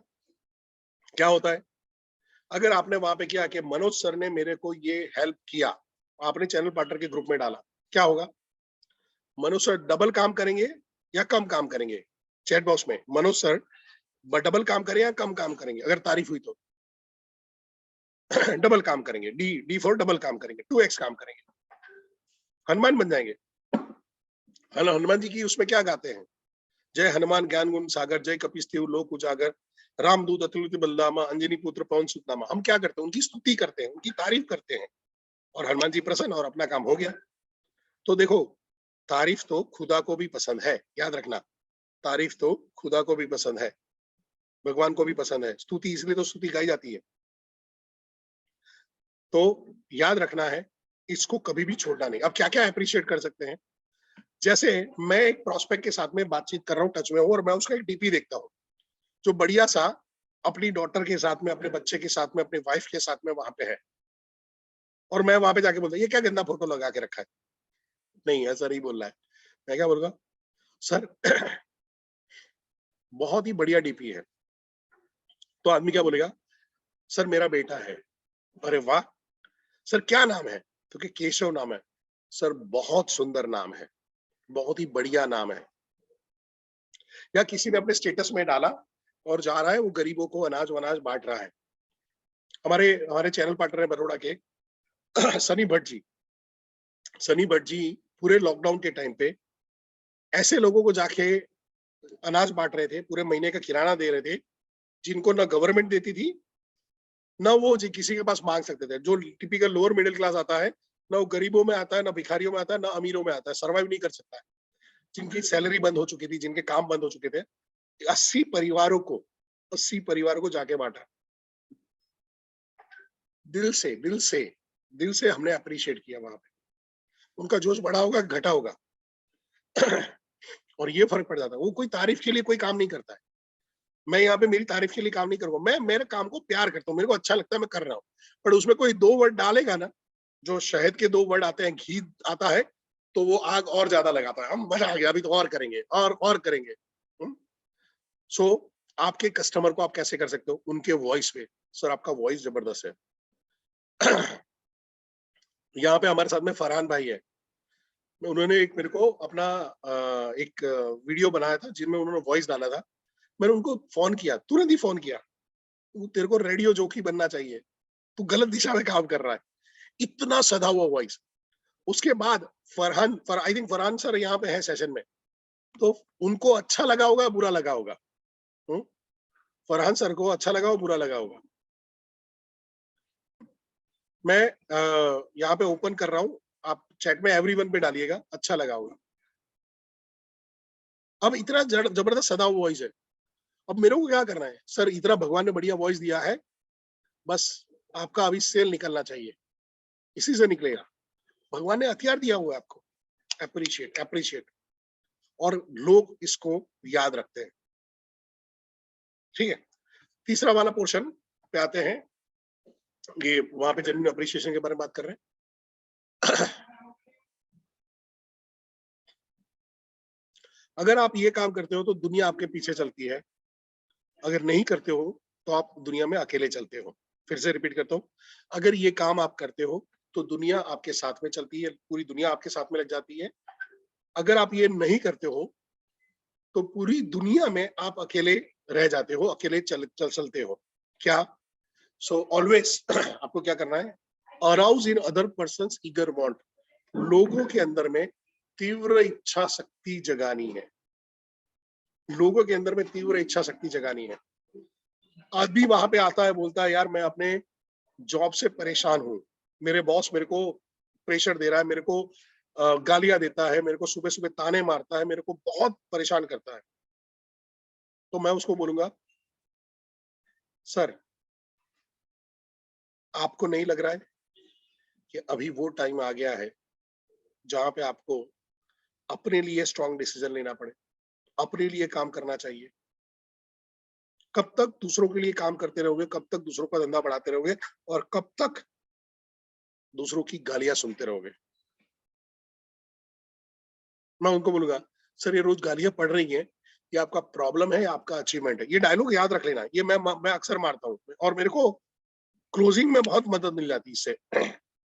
Speaker 1: क्या होता है, अगर आपने वहां पे किया कि मनोज सर ने मेरे को ये हेल्प किया, आपने चैनल पार्टनर के ग्रुप में डाला, क्या होगा, मनोज सर डबल काम करेंगे या कम काम करेंगे? चैट बॉक्स में मनोज सर डबल काम करें या कम काम करेंगे? अगर तारीफ हुई तो डबल काम करेंगे, डी डी फॉर डबल काम करेंगे, 2x काम करेंगे, हनुमान बन जाएंगे। हनुमान जी की उसमें क्या गाते हैं, जय हनुमान ज्ञान गुण सागर, जय कपिस्तीव लोक उजागर, रामदूत अतुलित बलदामा, अंजनी पुत्र पवन सुतनामा। हम क्या करते हैं, उनकी स्तुति करते हैं, उनकी तारीफ करते हैं, और हनुमान जी प्रसन्न, और अपना काम हो गया। तो देखो, तारीफ तो खुदा को भी पसंद है, याद रखना, तारीफ तो खुदा को भी पसंद है, भगवान को भी पसंद है। स्तुति इसलिए तो स्तुति गाई जाती है। तो याद रखना है, इसको कभी भी छोड़ना नहीं। अब क्या क्या अप्रिशिएट कर सकते हैं, जैसे मैं एक प्रोस्पेक्ट के साथ में बातचीत कर रहा हूँ, टच में हूँ, और मैं उसका एक डीपी देखता हूँ जो बढ़िया सा अपनी डॉटर के साथ में, अपने बच्चे के साथ में, अपने वाइफ के साथ में वहां पे है, और मैं वहां पे जाके बोलता, ये क्या गंदा फोटो लगा के रखा है? नहीं, ऐसा नहीं बोल रहा है। मैं क्या बोलूंगा, सर बहुत ही बढ़िया डीपी है। तो आदमी क्या बोलेगा, सर मेरा बेटा है। अरे वाह, सर क्या नाम है? तो कि केशव नाम है। सर बहुत सुंदर नाम है, बहुत ही बढ़िया नाम है। या किसी ने अपने स्टेटस में डाला और जा रहा है, वो गरीबों को अनाज वनाज बांट रहा है। हमारे हमारे चैनल पार्टनर है बड़ौदा के सनी भट्ट जी। सनी भट्ट जी पूरे लॉकडाउन के टाइम पे ऐसे लोगों को जाके अनाज बांट रहे थे, पूरे महीने का किराना दे रहे थे, जिनको ना गवर्नमेंट देती थी, ना वो किसी के पास मांग सकते थे। जो टिपिकल लोअर मिडिल क्लास आता है, ना वो गरीबों में आता है, ना भिखारियों में आता है, ना अमीरों में आता है, सर्वाइव नहीं कर सकता है। जिनकी सैलरी बंद हो चुकी थी, जिनके काम बंद हो चुके थे, 80 परिवारों को जाके बांटा। दिल से दिल से दिल से हमने अप्रिशिएट किया वहां पे। उनका जोश बढ़ा होगा, घटा होगा। और ये फर्क पड़ जाता है। वो कोई तारीफ के लिए कोई काम नहीं करता है। मैं यहाँ पे मेरी तारीफ के लिए काम नहीं करूंगा, मैं मेरे काम को प्यार करता हूँ, मेरे को अच्छा लगता है, मैं कर रहा हूँ। पर उसमें कोई 2 वर्ड डालेगा ना, जो शहद के 2 वर्ड आते हैं, घी आता है, तो वो आग और ज्यादा लगाता है। हम मजा आ गया, अभी तो और करेंगे और करेंगे। सो आपके कस्टमर को आप कैसे कर सकते हो, उनके वॉइस पे, सर आपका वॉइस जबरदस्त है। यहाँ पे हमारे साथ में फरहान भाई है, उन्होंने एक मेरे को अपना एक वीडियो बनाया था जिनमें उन्होंने वॉइस डाला था। मैंने उनको फोन किया, तुरंत ही फोन किया, तेरे को रेडियो जॉकी बनना चाहिए, तू गलत दिशा में काम कर रहा है। इतना सधा हुआ वॉइस। उसके बाद आई थिंक फरहान सर यहाँ पे है सेशन में, तो उनको अच्छा लगा होगा, बुरा लगा होगा। फरहान सर को अच्छा लगा हो, बुरा लगा होगा। मैं यहाँ पे ओपन कर रहा हूँ, आप चैट में एवरीवन पे डालिएगा, अच्छा लगा होगा। अब इतना जबरदस्त सदा वॉइस है। अब मेरे को क्या करना है, सर इतना भगवान ने बढ़िया वॉइस दिया है, बस आपका अभी सेल निकलना चाहिए, इसी से निकलेगा। भगवान ने हथियार दिया हुआ है आपको, अप्रिशिएट अप्रिशिएट, और लोग इसको याद रखते हैं। ठीक है, तीसरा वाला पोर्शन पे आते हैं। ये वहां पे जेन्युइन अप्रिशिएशन के बारे में बात कर रहे हैं। अगर आप ये काम करते हो तो दुनिया आपके पीछे चलती है, अगर नहीं करते हो तो आप दुनिया में अकेले चलते हो। फिर से रिपीट करता हूँ, अगर ये काम आप करते हो तो दुनिया आपके साथ में चलती है, पूरी दुनिया आपके साथ में लग जाती है। अगर आप ये नहीं करते हो तो पूरी दुनिया में आप अकेले रह जाते हो, अकेले चलते हो। क्या? सो ऑलवेज आपको क्या करना है? Arouse in other persons eager want, लोगों के अंदर में तीव्र इच्छा शक्ति जगानी है, लोगों के अंदर में तीव्र इच्छा शक्ति जगानी है। आदमी वहां पे आता है, बोलता है यार मैं अपने जॉब से परेशान हूँ, मेरे बॉस मेरे को प्रेशर दे रहा है, मेरे को गालियां देता है, मेरे को सुबह सुबह ताने मारता है, मेरे को बहुत परेशान करता है। तो मैं उसको बोलूंगा, सर आपको नहीं लग रहा है कि अभी वो टाइम आ गया है जहां पे आपको अपने लिए स्ट्रॉन्ग डिसीजन लेना पड़े, अपने लिए काम करना चाहिए? कब तक दूसरों के लिए काम करते रहोगे, कब तक दूसरों का धंधा बढ़ाते रहोगे, और कब तक दूसरों की गालियां सुनते रहोगे? मैं उनको बोलूंगा, सर ये रोज गालियां पड़ रही हैं, ये आपका प्रॉब्लम है या आपका अचीवमेंट है? ये डायलॉग याद रख लेना, ये मैं अक्सर मारता हूँ, और मेरे को क्लोजिंग में बहुत मदद मिल जाती है इससे।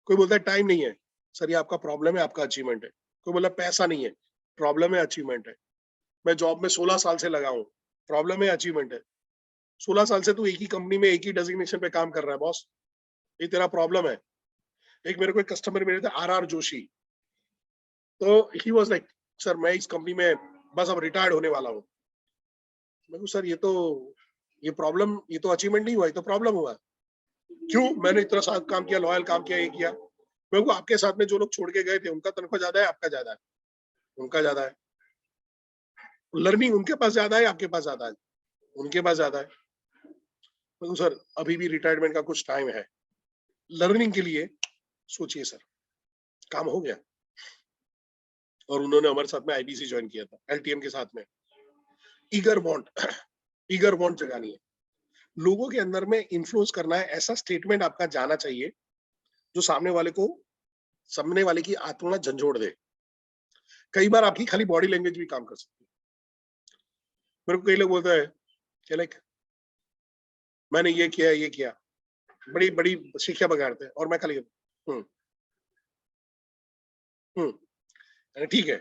Speaker 1: कोई बोलता है टाइम नहीं है, सर ये आपका प्रॉब्लम है आपका अचीवमेंट है। कोई बोला पैसा नहीं है, प्रॉब्लम है अचीवमेंट है। मैं जॉब में 16 साल से लगा हूँ, प्रॉब्लम है अचीवमेंट है। 16 साल से तू एक ही कंपनी में एक ही डेजिग्नेशन पे काम कर रहा है बॉस, ये तेरा प्रॉब्लम है। एक मेरे को एक कस्टमर मिले थे, आर जोशी, तो ही वाज लाइक, सर मैं इस कंपनी में बस अब रिटायर्ड होने वाला हूँ। मैं कहूँ सर ये प्रॉब्लम, ये तो अचीवमेंट नहीं हुआ, ये तो प्रॉब्लम हुआ। क्यों? मैंने इतना साल काम किया, लॉयल काम किया, ये किया। मैं कहूँ आपके साथ में जो लोग छोड़ के गए थे उनका तनख्वाह ज्यादा है आपका ज्यादा है? उनका ज्यादा है। लर्निंग उनके पास ज्यादा है आपके पास ज्यादा है? उनके पास ज्यादा है। मैं कहूँ सर अभी भी रिटायरमेंट का कुछ टाइम है, लर्निंग के लिए सोचिए सर। काम हो गया, और उन्होंने हमारे साथ में आईबीसी ज्वाइन किया था, एलटीएम के साथ में। ईगर वांट, ईगर वांट जगानी है, लोगों के अंदर में इन्फ्लुएंस करना है। ऐसा स्टेटमेंट आपका जाना चाहिए जो सामने वाले की आत्मा झंझोड़ दे। कई बार आपकी खाली बॉडी लैंग्वेज भी काम कर सकती है। मेरे को कई लोग बोलते हैं कि लाइक मैंने ये किया, बड़ी बड़ी शिक्षा बगाड़ते हैं, और मैं खाली हम्म ठीक है,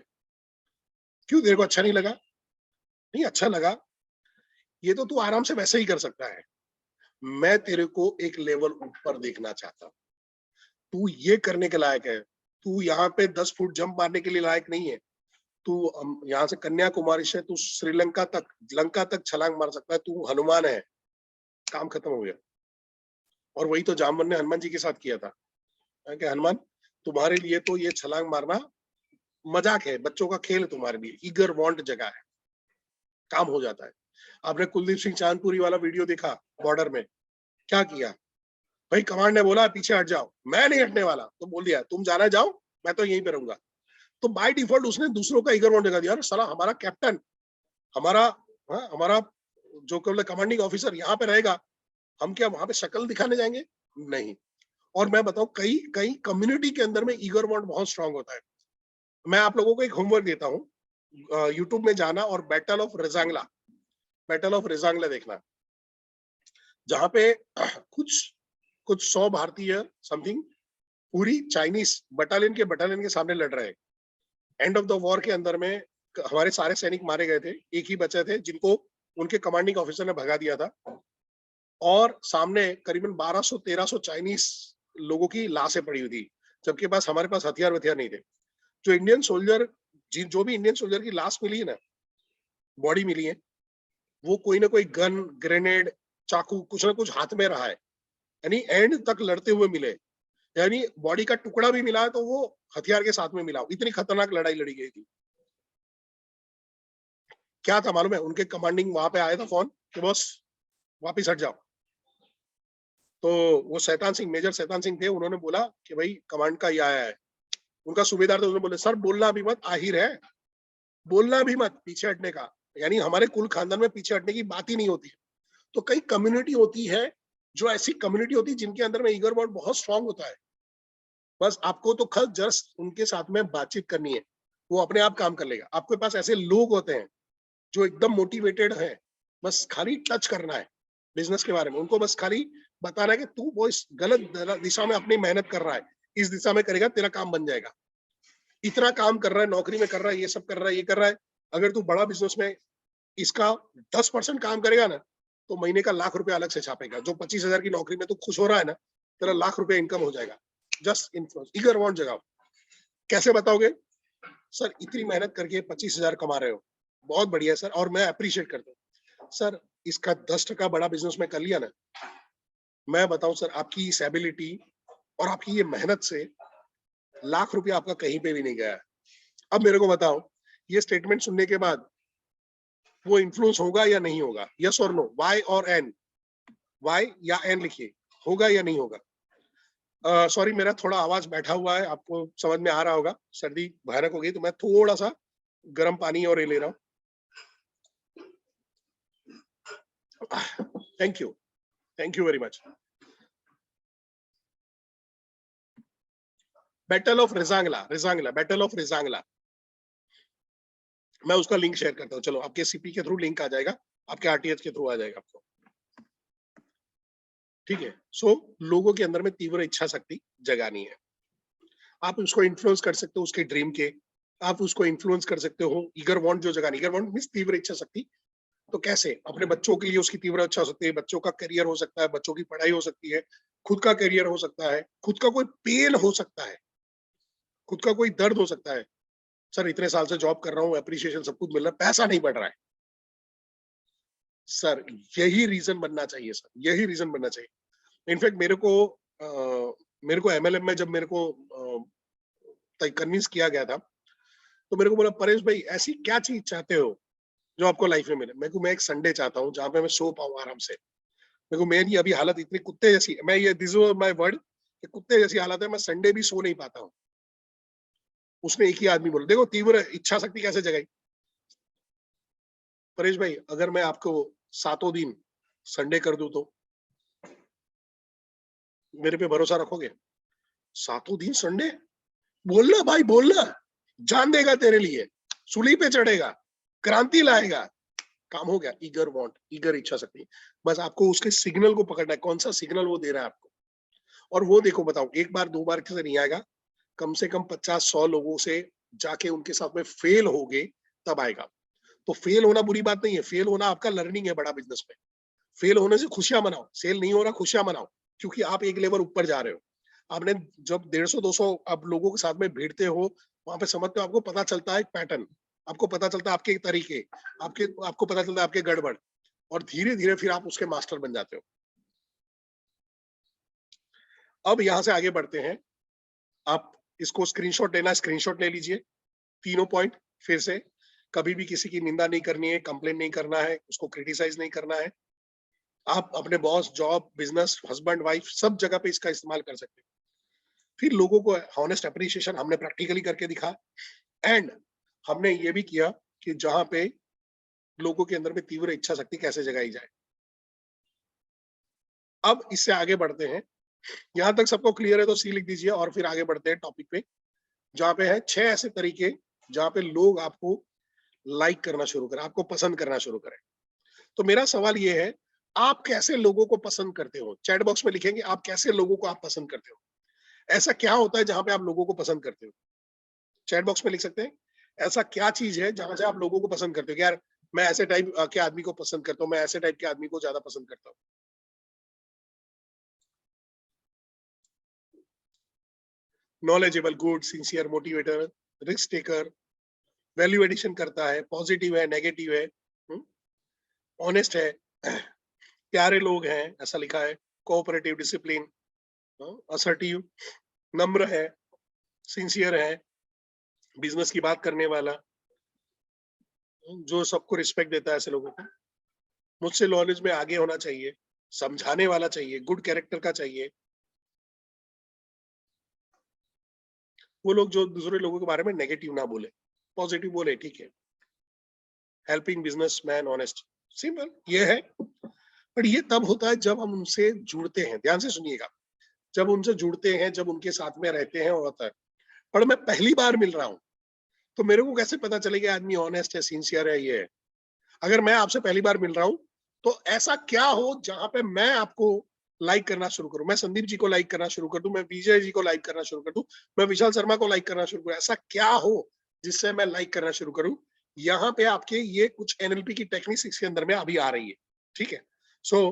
Speaker 1: क्यों तेरे को अच्छा नहीं लगा? नहीं अच्छा लगा, ये तो तू आराम से वैसे ही कर सकता है। मैं तेरे को एक लेवल ऊपर देखना चाहता हूँ, तू ये करने के लायक है। तू यहाँ पे 10 फुट जंप मारने के लिए लायक नहीं है। तू यहाँ से कन्याकुमारी से तू श्रीलंका तक, लंका तक छलांग मार सकता है, तू हनुमान है। काम खत्म हो गया। और वही तो जामवन ने हनुमान जी के साथ किया था कि हनुमान तुम्हारे लिए तो ये छलांग मारना मजाक है, बच्चों का खेल है, तुम्हारे लिए ईगर वांट जगह है, काम हो जाता है। आपने कुलदीप सिंह चांदपुरी वाला वीडियो देखा, बॉर्डर में क्या किया? भाई कमांड ने बोला पीछे हट जाओ, मैं नहीं हटने वाला, तो बोल दिया तुम जाना जाओ, मैं तो यहीं पे रहूंगा। तो बाय डिफॉल्ट उसने दूसरों का ईगर वांट जगा दिया, साला हमारा कैप्टन, हमारा हमारा जो कमांडिंग ऑफिसर यहाँ पे रहेगा, हम क्या वहां पे शक्ल दिखाने जाएंगे? नहीं। और मैं बताऊं, कई कई कम्युनिटी के अंदर में ईगर वांट बहुत स्ट्रांग होता है। मैं आप लोगों को एक होमवर्क देता हूँ, यूट्यूब में जाना और बैटल ऑफ रेजांगला देखना, जहां पे कुछ कुछ 100 भारतीय समथिंग पूरी चाइनीज बटालियन के सामने लड़ रहे हैं। एंड ऑफ द वॉर के अंदर में हमारे सारे सैनिक मारे गए थे, एक ही बचे थे जिनको उनके कमांडिंग ऑफिसर ने भगा दिया था, और सामने करीबन 1200-1300 चाइनीज लोगों की लाशें पड़ी हुई थी, जबकि पास हमारे पास हथियार नहीं थे। जो इंडियन सोल्जर, जो भी इंडियन सोल्जर की लाश मिली है ना, बॉडी मिली है, वो कोई ना कोई गन, ग्रेनेड, चाकू कुछ ना कुछ हाथ में रहा है, यानी एंड तक लड़ते हुए मिले। यानी बॉडी का टुकड़ा भी मिला है तो वो हथियार के साथ में मिला। इतनी खतरनाक लड़ाई लड़ी गई थी। क्या था मालूम है? उनके कमांडिंग वहां पे आया था फोन कि बॉस वापिस हट जाओ। तो वो मेजर शैतान सिंह थे, उन्होंने बोला कि भाई कमांड का ये आया है। उनका सूबेदार थे, उन्होंने बोले सर बोलना भी मत, आहिर है, बोलना भी मत पीछे हटने का। यानी हमारे कुल खानदान में पीछे हटने की बात ही नहीं होती। तो कई कम्युनिटी होती है, जो ऐसी कम्युनिटी होती है जिनके अंदर में ईगर बॉन्ड बहुत स्ट्रांग होता है। बस आपको तो खल जस्ट उनके साथ में बातचीत करनी है, वो अपने आप काम कर लेगा। आपके पास ऐसे लोग होते हैं जो एकदम मोटिवेटेड है, बस खाली टच करना है बिजनेस के बारे में, उनको बस खाली बताना है कि तू वो इस गलत दिशा में अपनी मेहनत कर रहा है, इस दिशा में करेगा तेरा काम बन जाएगा। इतना काम कर रहा है, नौकरी में कर रहा है, ये सब कर रहा है, ये कर रहा है, अगर तू बड़ा बिजनेस में इसका 10% काम करेगा ना, तो महीने का ₹1,00,000 अलग से छापेगा। जो 25,000 की नौकरी में तू खुश हो रहा है ना, तेरा ₹1,00,000 इनकम हो जाएगा। जस्ट इन्फ्लुएंस, ईगर वांट जगाओ। कैसे बताओगे? सर इतनी मेहनत करके 25,000 कमा रहे हो, बहुत बढ़िया सर, और मैं अप्रिशिएट करता हूँ। सर इसका 10% बड़ा बिजनेस में कर लिया ना, मैं बताऊं सर, आपकी इस एबिलिटी और आपकी ये मेहनत से ₹1,00,000 आपका कहीं पे भी नहीं गया है। अब मेरे को बताओ, ये स्टेटमेंट सुनने के बाद वो इन्फ्लुएंस होगा या नहीं होगा? यस और नो, वाई और एन? वाई या एन लिखिए, होगा या नहीं होगा? सॉरी, मेरा थोड़ा आवाज बैठा हुआ है, आपको समझ में आ रहा होगा, सर्दी भयानक हो गई, तो मैं थोड़ा सा गर्म पानी और ये ले रहा हूँ। Thank you very much. Battle of battle of Rezang La, मैं उसका लिंक शेयर करता हूँ। चलो, आपके सीपी के थ्रू लिंक आ जाएगा, आपके आरटीएच के थ्रू आ जाएगा आपको, ठीक है। सो लोगों के अंदर में तीव्र इच्छा शक्ति जगानी है। आप उसको इन्फ्लुएंस कर सकते हो उसके ड्रीम के, आप उसको इन्फ्लुएंस कर सकते हो ईगर वांट जो जगानी। ईगर वांट मींस तीव्र इच्छा शक्ति। तो कैसे? अपने बच्चों के लिए उसकी तीव्र इच्छा हो सकती है, बच्चों का करियर हो सकता है, बच्चों की पढ़ाई हो सकती है, खुद का करियर हो सकता है, खुद का कोई पेन हो सकता है, खुद का कोई दर्द हो सकता है। सर इतने साल से जॉब कर रहा हूँ, एप्रिसिएशन सब कुछ मिल रहा है, पैसा नहीं बढ़ रहा है। सर यही रीजन बनना चाहिए, सर यही रीजन बनना चाहिए। इनफैक्ट मेरे को एमएलएम में जब मेरे को कन्विंस किया गया था, तो मेरे को बोला, परेश भाई ऐसी क्या चीज चाहते हो जो आपको लाइफ में मिले? मैं एक संडे चाहता हूँ जहां पे मैं सो पाऊँ आराम से। मेरी अभी हालत इतनी कुत्ते जैसी, मैं ये दिस इज माय वर्ड, कुत्ते जैसी हालत है, मैं संडे भी सो नहीं पाता हूँ। उसने एक ही आदमी बोला, देखो तीव्र इच्छा शक्ति कैसे जगाई। परेश भाई अगर मैं आपको 7 दिन संडे कर दूं तो मेरे पे भरोसा रखोगे? 7 दिन संडे? बोलना भाई, बोलना, जान देगा तेरे लिए, सूली पे चढ़ेगा, क्रांति लाएगा, काम हो गया। ईगर वांट, ईगर इच्छा शक्ति। बस आपको उसके सिग्नल को पकड़ना है, कौन सा सिग्नल वो दे रहा है आपको। और वो देखो, बताओ, एक बार दो बार से नहीं आएगा, कम से कम 50-100 लोगों से जाके उनके साथ में फेल हो गए तब आएगा। तो फेल होना बुरी बात नहीं है, फेल होना आपका लर्निंग है बड़ा बिजनेस में। फेल होने से खुशियां मनाओ, सेल नहीं हो रहा खुशियां मनाओ, क्योंकि आप एक लेवल ऊपर जा रहे हो। आपने जब 150-200 अब लोगों के साथ में भिड़ते हो, वहां पे समझते हो, आपको पता चलता है एक पैटर्न, आपको पता चलता है आपके तरीके, आपको पता चलता है आपके गड़बड़, और धीरे धीरे फिर आप उसके मास्टर बन जाते हो। अब यहाँ से आगे बढ़ते हैं। आप इसको स्क्रीनशॉट लेना, स्क्रीनशॉट ले लीजिए। तीनों पॉइंट फिर से, कभी भी किसी की निंदा नहीं करनी है, कंप्लेन नहीं करना है, उसको क्रिटिसाइज नहीं करना है। आप अपने boss, job, business, husband, wife, सब जगह पे इसका इस्तेमाल कर सकते हैं। फिर लोगों को हॉनेस्ट अप्रिशिएशन हमने प्रैक्टिकली करके दिखा, एंड हमने ये भी किया कि जहां पे लोगों के अंदर में तीव्र इच्छा शक्ति कैसे जगाई जाए। अब इससे आगे बढ़ते हैं। यहां तक सबको क्लियर है तो सी लिख दीजिए, और फिर आगे बढ़ते हैं टॉपिक पे, जहां पे है 6 ऐसे तरीके जहां पे लोग आपको लाइक करना शुरू करें, आपको पसंद करना शुरू करें। तो मेरा सवाल ये है, आप कैसे लोगों को पसंद करते हो? चैट बॉक्स में लिखेंगे आप कैसे लोगों को आप पसंद करते हो। ऐसा क्या होता है जहां पे आप लोगों को पसंद करते हो? चैट बॉक्स में लिख सकते हैं। ऐसा क्या चीज है जहां से आप लोगों को पसंद करते हो कि यार मैं ऐसे टाइप के आदमी को पसंद करता हूँ, मैं ऐसे टाइप के आदमी को ज्यादा पसंद करता हूँ। Knowledgeable, good, sincere, motivator, risk taker, value addition करता है, पॉजिटिव है, नेगेटिव है, ऑनेस्ट है, प्यारे लोग हैं, ऐसा लिखा है, कोऑपरेटिव, डिसिप्लिन, असर्टिव, नम्र है, सिंसियर है, बिजनेस की बात करने वाला, जो सबको रिस्पेक्ट देता है, ऐसे लोगों को। मुझसे नॉलेज में आगे होना चाहिए, समझाने वाला चाहिए, गुड कैरेक्टर का चाहिए। वो लोग जो दूसरे लोगों के बारे में नेगेटिव ना बोले, पॉजिटिव बोले, ठीक है। हेल्पिंग बिजनेसमैन, ऑनेस्ट, सिंपल ये है। बट ये तब होता है जब हम उनसे जुड़ते हैं, ध्यान से सुनिएगा, जब उनसे जुड़ते हैं, जब उनके साथ में रहते हैं, वो होता है। पर मैं पहली बार मिल रहा हूँ, तो मेरे को कैसे पता चलेगा आदमी ऑनेस्ट है, सिंसियर है, ये है। अगर मैं आपसे पहली बार मिल रहा हूँ, तो ऐसा क्या हो जहां पे मैं आपको लाइक करना शुरू करूं, मैं संदीप जी को लाइक करना शुरू कर दूं, मैं विजय जी को लाइक करना शुरू कर दूं, मैं विशाल शर्मा को लाइक करना शुरू करूं, ऐसा क्या हो जिससे मैं लाइक करना शुरू करूं? यहाँ पे आपके ये कुछ एनएलपी की टेक्निक्स इसके अंदर में अभी आ रही है, ठीक है? सो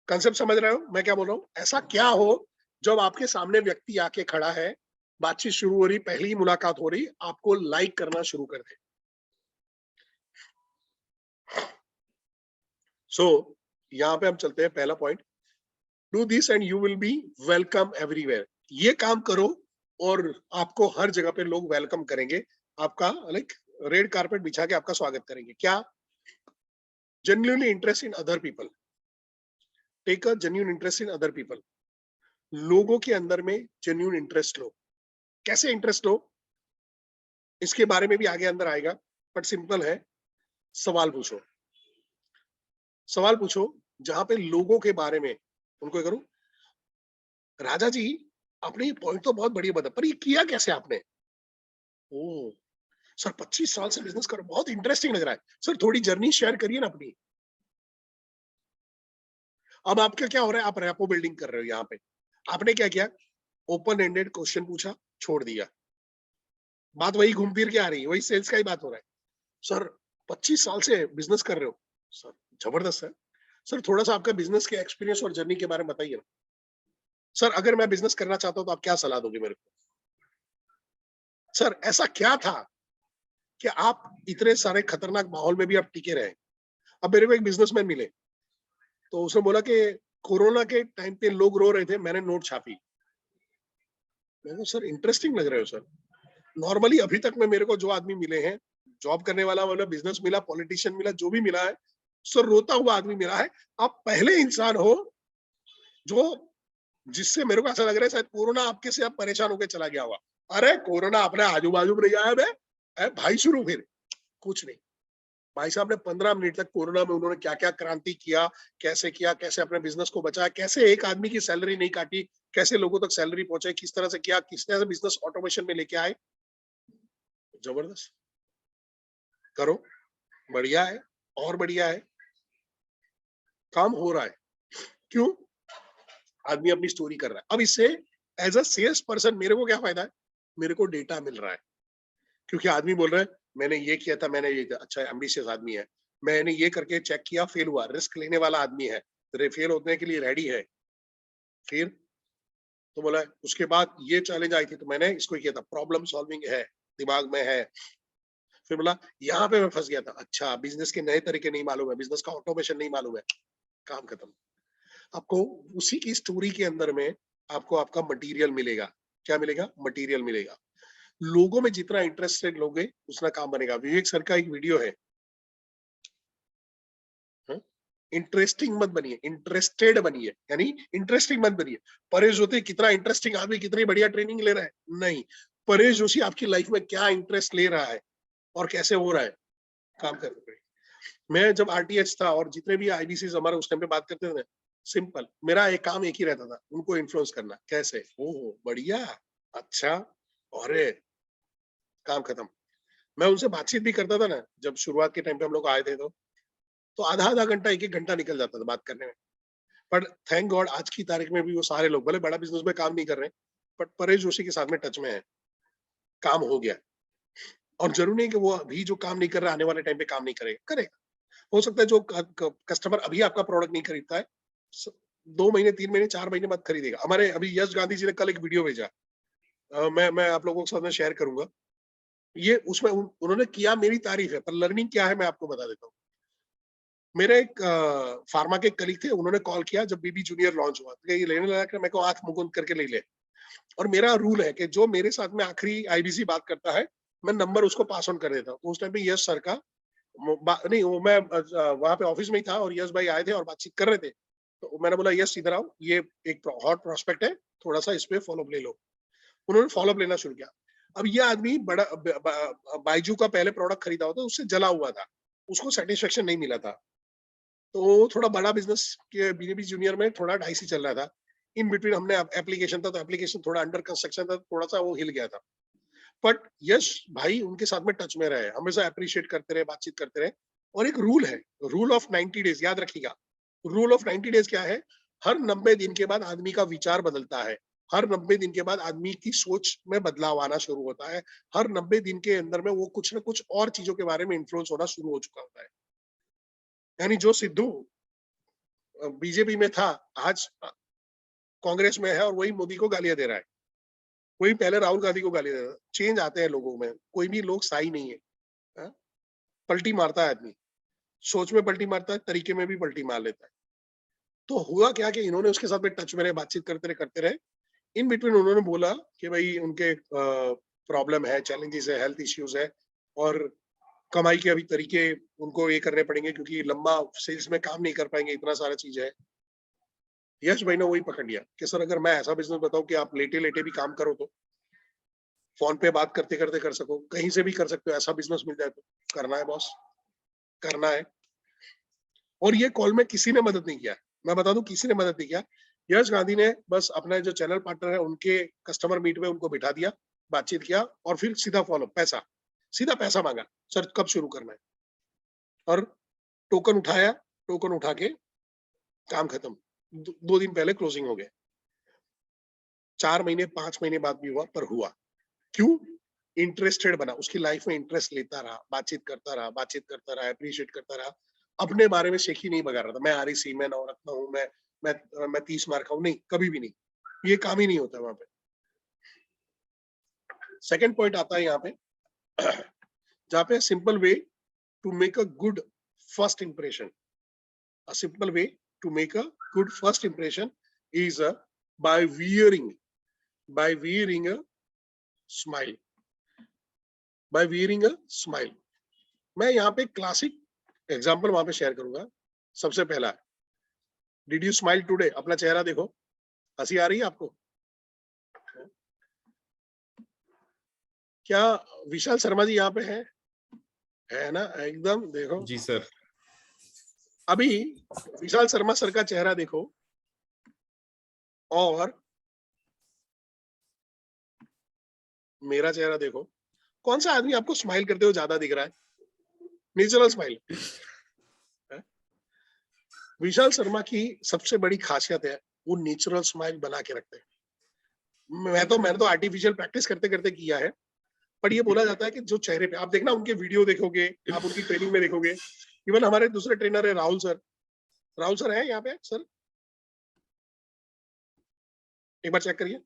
Speaker 1: कंसेप्ट समझ रहे हो मैं क्या बोल रहा हूँ? ऐसा क्या हो जब आपके सामने व्यक्ति आके खड़ा है, बातचीत शुरू हो रही, पहली मुलाकात हो रही, आपको लाइक करना शुरू कर दे। सो यहाँ पे हम चलते हैं, पहला point, do this and you will be welcome everywhere. ये काम करो और आपको हर जगह पे लोग वेलकम करेंगे, आपका लाइक रेड कारपेट बिछा के आपका स्वागत करेंगे। क्या? Genuinely interest in other people, take a genuine interest in other people. लोगों के अंदर में जेन्युइन इंटरेस्ट लो। कैसे इंटरेस्ट लो, इसके बारे में भी आगे अंदर आएगा, बट सिंपल है, सवाल पूछो। सवाल पूछो जहां पे लोगों के बारे में उनको करो, राजा जी आपने ये पॉइंट तो बहुत बढ़िया बताया, पर ये किया कैसे आपने? ओ सर 25 साल से बिजनेस कर, बहुत इंटरेस्टिंग लग रहा है सर, थोड़ी जर्नी शेयर करिए ना अपनी। अब आपका क्या हो रहा है, आप रैपो बिल्डिंग कर रहे हो। यहाँ पे आपने क्या किया, ओपन एंडेड क्वेश्चन पूछा, छोड़ दिया, बात वही घूम फिर के आ रही है, वही सेल्स का ही बात हो रहा है। सर 25 साल से बिजनेस कर रहे हो, सर जबरदस्त है, सर थोड़ा सा आपका बिजनेस के एक्सपीरियंस और जर्नी के बारे में बताइए ना। सर अगर मैं बिजनेस करना चाहता हूँ तो आप क्या सलाह दोगे मेरे को? सर ऐसा क्या था कि आप इतने सारे खतरनाक माहौल में भी आप टिके रहे? अब मेरे को एक बिजनेसमैन मिले, तो उसने बोला कि कोरोना के टाइम पे लोग रो रहे थे, मैंने नोट छापी। मैं कहा सर इंटरेस्टिंग लग रहे हो सर। नॉर्मली अभी तक में मेरे को जो आदमी मिले हैं, जॉब करने वाला वाला बिजनेस मिला, पॉलिटिशियन मिला, जो भी मिला है, सर रोता हुआ आदमी मिला है। आप पहले इंसान हो जो, जिससे मेरे को ऐसा लग रहा है शायद कोरोना आपके से आप परेशान होकर चला गया होगा। अरे कोरोना अपने आजू बाजू में नहीं आया बे, भाई शुरू फिर कुछ नहीं। भाई साहब ने 15 मिनट तक कोरोना में उन्होंने क्या क्या क्रांति किया, कैसे अपने बिजनेस को बचाया, कैसे एक आदमी की सैलरी नहीं काटी, कैसे लोगों तक सैलरी पहुंचाई, किस तरह से किया, किस तरह से बिजनेस ऑटोमेशन में लेके आए। जबरदस्त, करो, बढ़िया है, और बढ़िया है, काम हो रहा है। क्यों? आदमी अपनी स्टोरी कर रहा है। अब इससे एज अ सेल्स पर्सन मेरे को क्या फायदा है? मेरे को डेटा मिल रहा है, क्योंकि आदमी बोल रहा है मैंने ये किया था, मैंने ये, अच्छा एम्बिशियस आदमी है, मैंने ये करके चेक किया, फेल हुआ, रिस्क लेने वाला आदमी है, फेल होने के लिए रेडी है। फिर तो बोला उसके बाद ये चैलेंज आई थी तो मैंने इसको किया था, प्रॉब्लम सॉल्विंग है, दिमाग में है। फिर बोला यहाँ पे मैं फंस गया था, अच्छा बिजनेस के नए तरीके नहीं मालूम है, बिजनेस का ऑटोमेशन नहीं मालूम है, काम खत्म। आपको उसी की स्टोरी के अंदर में आपको आपका मटेरियल मिलेगा। क्या मिलेगा? मटेरियल मिलेगा। लोगों में जितना इंटरेस्टेड लोगे उतना काम बनेगा। विवेक सर का एक वीडियो है, इंटरेस्टिंग मत बनिए, इंटरेस्टेड बनिए, यानी इंटरेस्टिंग मत बनिए। परेश जोशी कितना इंटरेस्टिंग आदमी, कितनी बढ़िया ट्रेनिंग ले रहा है, नहीं, परेश जोशी आपकी लाइफ में क्या इंटरेस्ट ले रहा है और कैसे हो रहा है, काम करने पे। मैं जब आरटीएच था और जितने भी आईबीसी हमारे उस टाइम पे बात करते थे, सिंपल मेरा एक काम एक ही रहता था, उनको इन्फ्लुएंस करना। कैसे? ओह बढ़िया, अच्छा, और काम खत्म। मैं उनसे बातचीत भी करता था ना, जब शुरुआत के टाइम पे हम लोग आए थे, तो आधा आधा घंटा, एक एक घंटा निकल जाता था बात करने में। बट थैंक गॉड आज की तारीख में भी वो सारे लोग भले बड़ा बिजनेस में काम नहीं कर रहे, बट परेश जोशी के साथ में टच में है, काम हो गया। और जरूरी नहीं कि वो अभी जो काम नहीं कर रहा आने वाले टाइम पे काम नहीं करेगा, करेगा। हो सकता है जो कस्टमर अभी आपका प्रोडक्ट नहीं खरीदता है, 2 महीने 3 महीने 4 महीने बाद खरीदेगा। हमारे अभी यश गांधी जी ने कल एक वीडियो भेजा, मैं आप लोगों के साथ में शेयर करूंगा। ये उसमें उन्होंने किया, मेरी तारीफ है, पर लर्निंग क्या है मैं आपको बता देता हूँ। मेरे एक फार्मा के कलीग थे, उन्होंने कॉल किया जब बीबी जूनियर लॉन्च हुआ, तो ये लेने लगा, मैं को आंख मुकुंद करके ले ले। और मेरा रूल है कि जो मेरे साथ में आखिरी आईबीसी बात करता है, मैं नंबर उसको पास ऑन कर देता हूँ। तो उस टाइम पे यश सर का नहीं, वो मैं वहां पे ऑफिस में ही था और यश भाई आए थे और बातचीत कर रहे थे, तो मैंने बोला यश इधर आओ, ये एक हॉट प्रोस्पेक्ट है, थोड़ा सा इस पे फॉलोअप ले लो। उन्होंने फॉलोअप लेना शुरू किया। अब ये आदमी बड़ा बाइजू का पहले प्रोडक्ट खरीदा होता, उससे जला हुआ था, उसको सेटिस्फेक्शन नहीं मिला था। तो थोड़ा बड़ा बिजनेस के बीजेपी जूनियर में थोड़ा डाइसी चल रहा था। इन बिटवीन हमने एप्लीकेशन था, तो एप्लीकेशन थोड़ा अंडर कंस्ट्रक्शन था, थोड़ा सा वो हिल गया था। बट यश भाई उनके साथ में टच में रहे, हमेशा अप्रिशिएट करते रहे, बातचीत करते रहे। और एक रूल है, रूल ऑफ 90 डेज, याद रखिएगा। रूल ऑफ 90 डेज क्या है? हर 90 दिन के बाद आदमी का विचार बदलता है, हर 90 दिन के बाद आदमी की सोच में बदलाव आना शुरू होता है, हर 90 दिन के अंदर में वो कुछ ना कुछ और चीजों के बारे में इन्फ्लुएंस होना शुरू हो चुका होता है। यानी जो सिद्धू बीजेपी में था, आज कांग्रेस में है और वही मोदी को गालियां दे रहा है, वही पहले राहुल गांधी को गाली दे रहा है। चेंज आते हैं लोगों में, कोई भी लोग सही नहीं है, हा? पलटी मारता है आदमी, सोच में पलटी मारता है, तरीके में भी पलटी मार लेता है। तो हुआ क्या कि इन्होंने उसके साथ में टच में रहे, बातचीत करते रहे। इन बिटवीन उन्होंने बोला कि भाई उनके प्रॉब्लम है, चैलेंजेस है, हेल्थ इश्यूज है, और कमाई के अभी तरीके उनको ये करने पड़ेंगे, क्योंकि लंबा सेल्स में काम नहीं कर पाएंगे, इतना सारा चीज है। यश भाई ने वही पकड़ लिया कि सर अगर मैं ऐसा बिजनेस बताऊं कि आप लेटे लेटे भी काम करो, तो फोन पे बात करते करते कर सको, कहीं से भी कर सकते हो, ऐसा बिजनेस मिल जाए तो करना है बॉस, करना है। और ये कॉल में किसी ने मदद नहीं किया, मैं बता दूं, किसी ने मदद नहीं किया। यश गांधी ने बस अपना जो चैनल पार्टनर है उनके कस्टमर मीट में उनको बिठा दिया, बातचीत किया, और फिर सीधा फॉलो, पैसा, सीधा पैसा मांगा, सर कब शुरू करना है, और टोकन उठाया, टोकन उठा के काम खत्म। 2 दिन पहले क्लोजिंग हो गया। 4 महीने 5 महीने बाद भी हुआ, पर हुआ क्यों? इंटरेस्टेड बना, उसकी लाइफ में इंटरेस्ट लेता रहा, बातचीत करता रहा, अप्रिशिएट करता रहा, अपने बारे में शेखी नहीं बगा रहा था, मैं आरईसी में नवरत्न हूँ, मैं 30 मार्क हूँ, नहीं, कभी भी नहीं, ये काम ही नहीं होता वहां पे। सेकंड पॉइंट आता है यहाँ पे, जहाँ पे simple way to make a good first impression, a simple way to make a good first impression is by wearing a smile, by wearing a smile. मैं यहाँ पे क्लासिक एग्जाम्पल वहां पे शेयर करूंगा। सबसे पहला, डिड यू स्माइल टुडे? अपना चेहरा देखो, हंसी आ रही है आपको? क्या विशाल शर्मा जी यहाँ पे है ना? एकदम देखो
Speaker 2: जी सर।
Speaker 1: अभी विशाल शर्मा सर का चेहरा देखो, और मेरा चेहरा देखो, कौन सा आदमी आपको स्माइल करते हुए ज्यादा दिख रहा है? Natural smile. विशाल शर्मा की सबसे बड़ी खासियत है, वो नेचुरल स्माइल बना के रखते हैं। मैंने तो आर्टिफिशियल प्रैक्टिस करते करते किया है, पर ये बोला जाता है कि जो चेहरे पे आप देखना, उनके वीडियो देखोगे, आप उनकी ट्रेनिंग में देखोगे, इवन हमारे दूसरे ट्रेनर है राहुल सर है यहाँ पे सर, एक बार चेक करिए,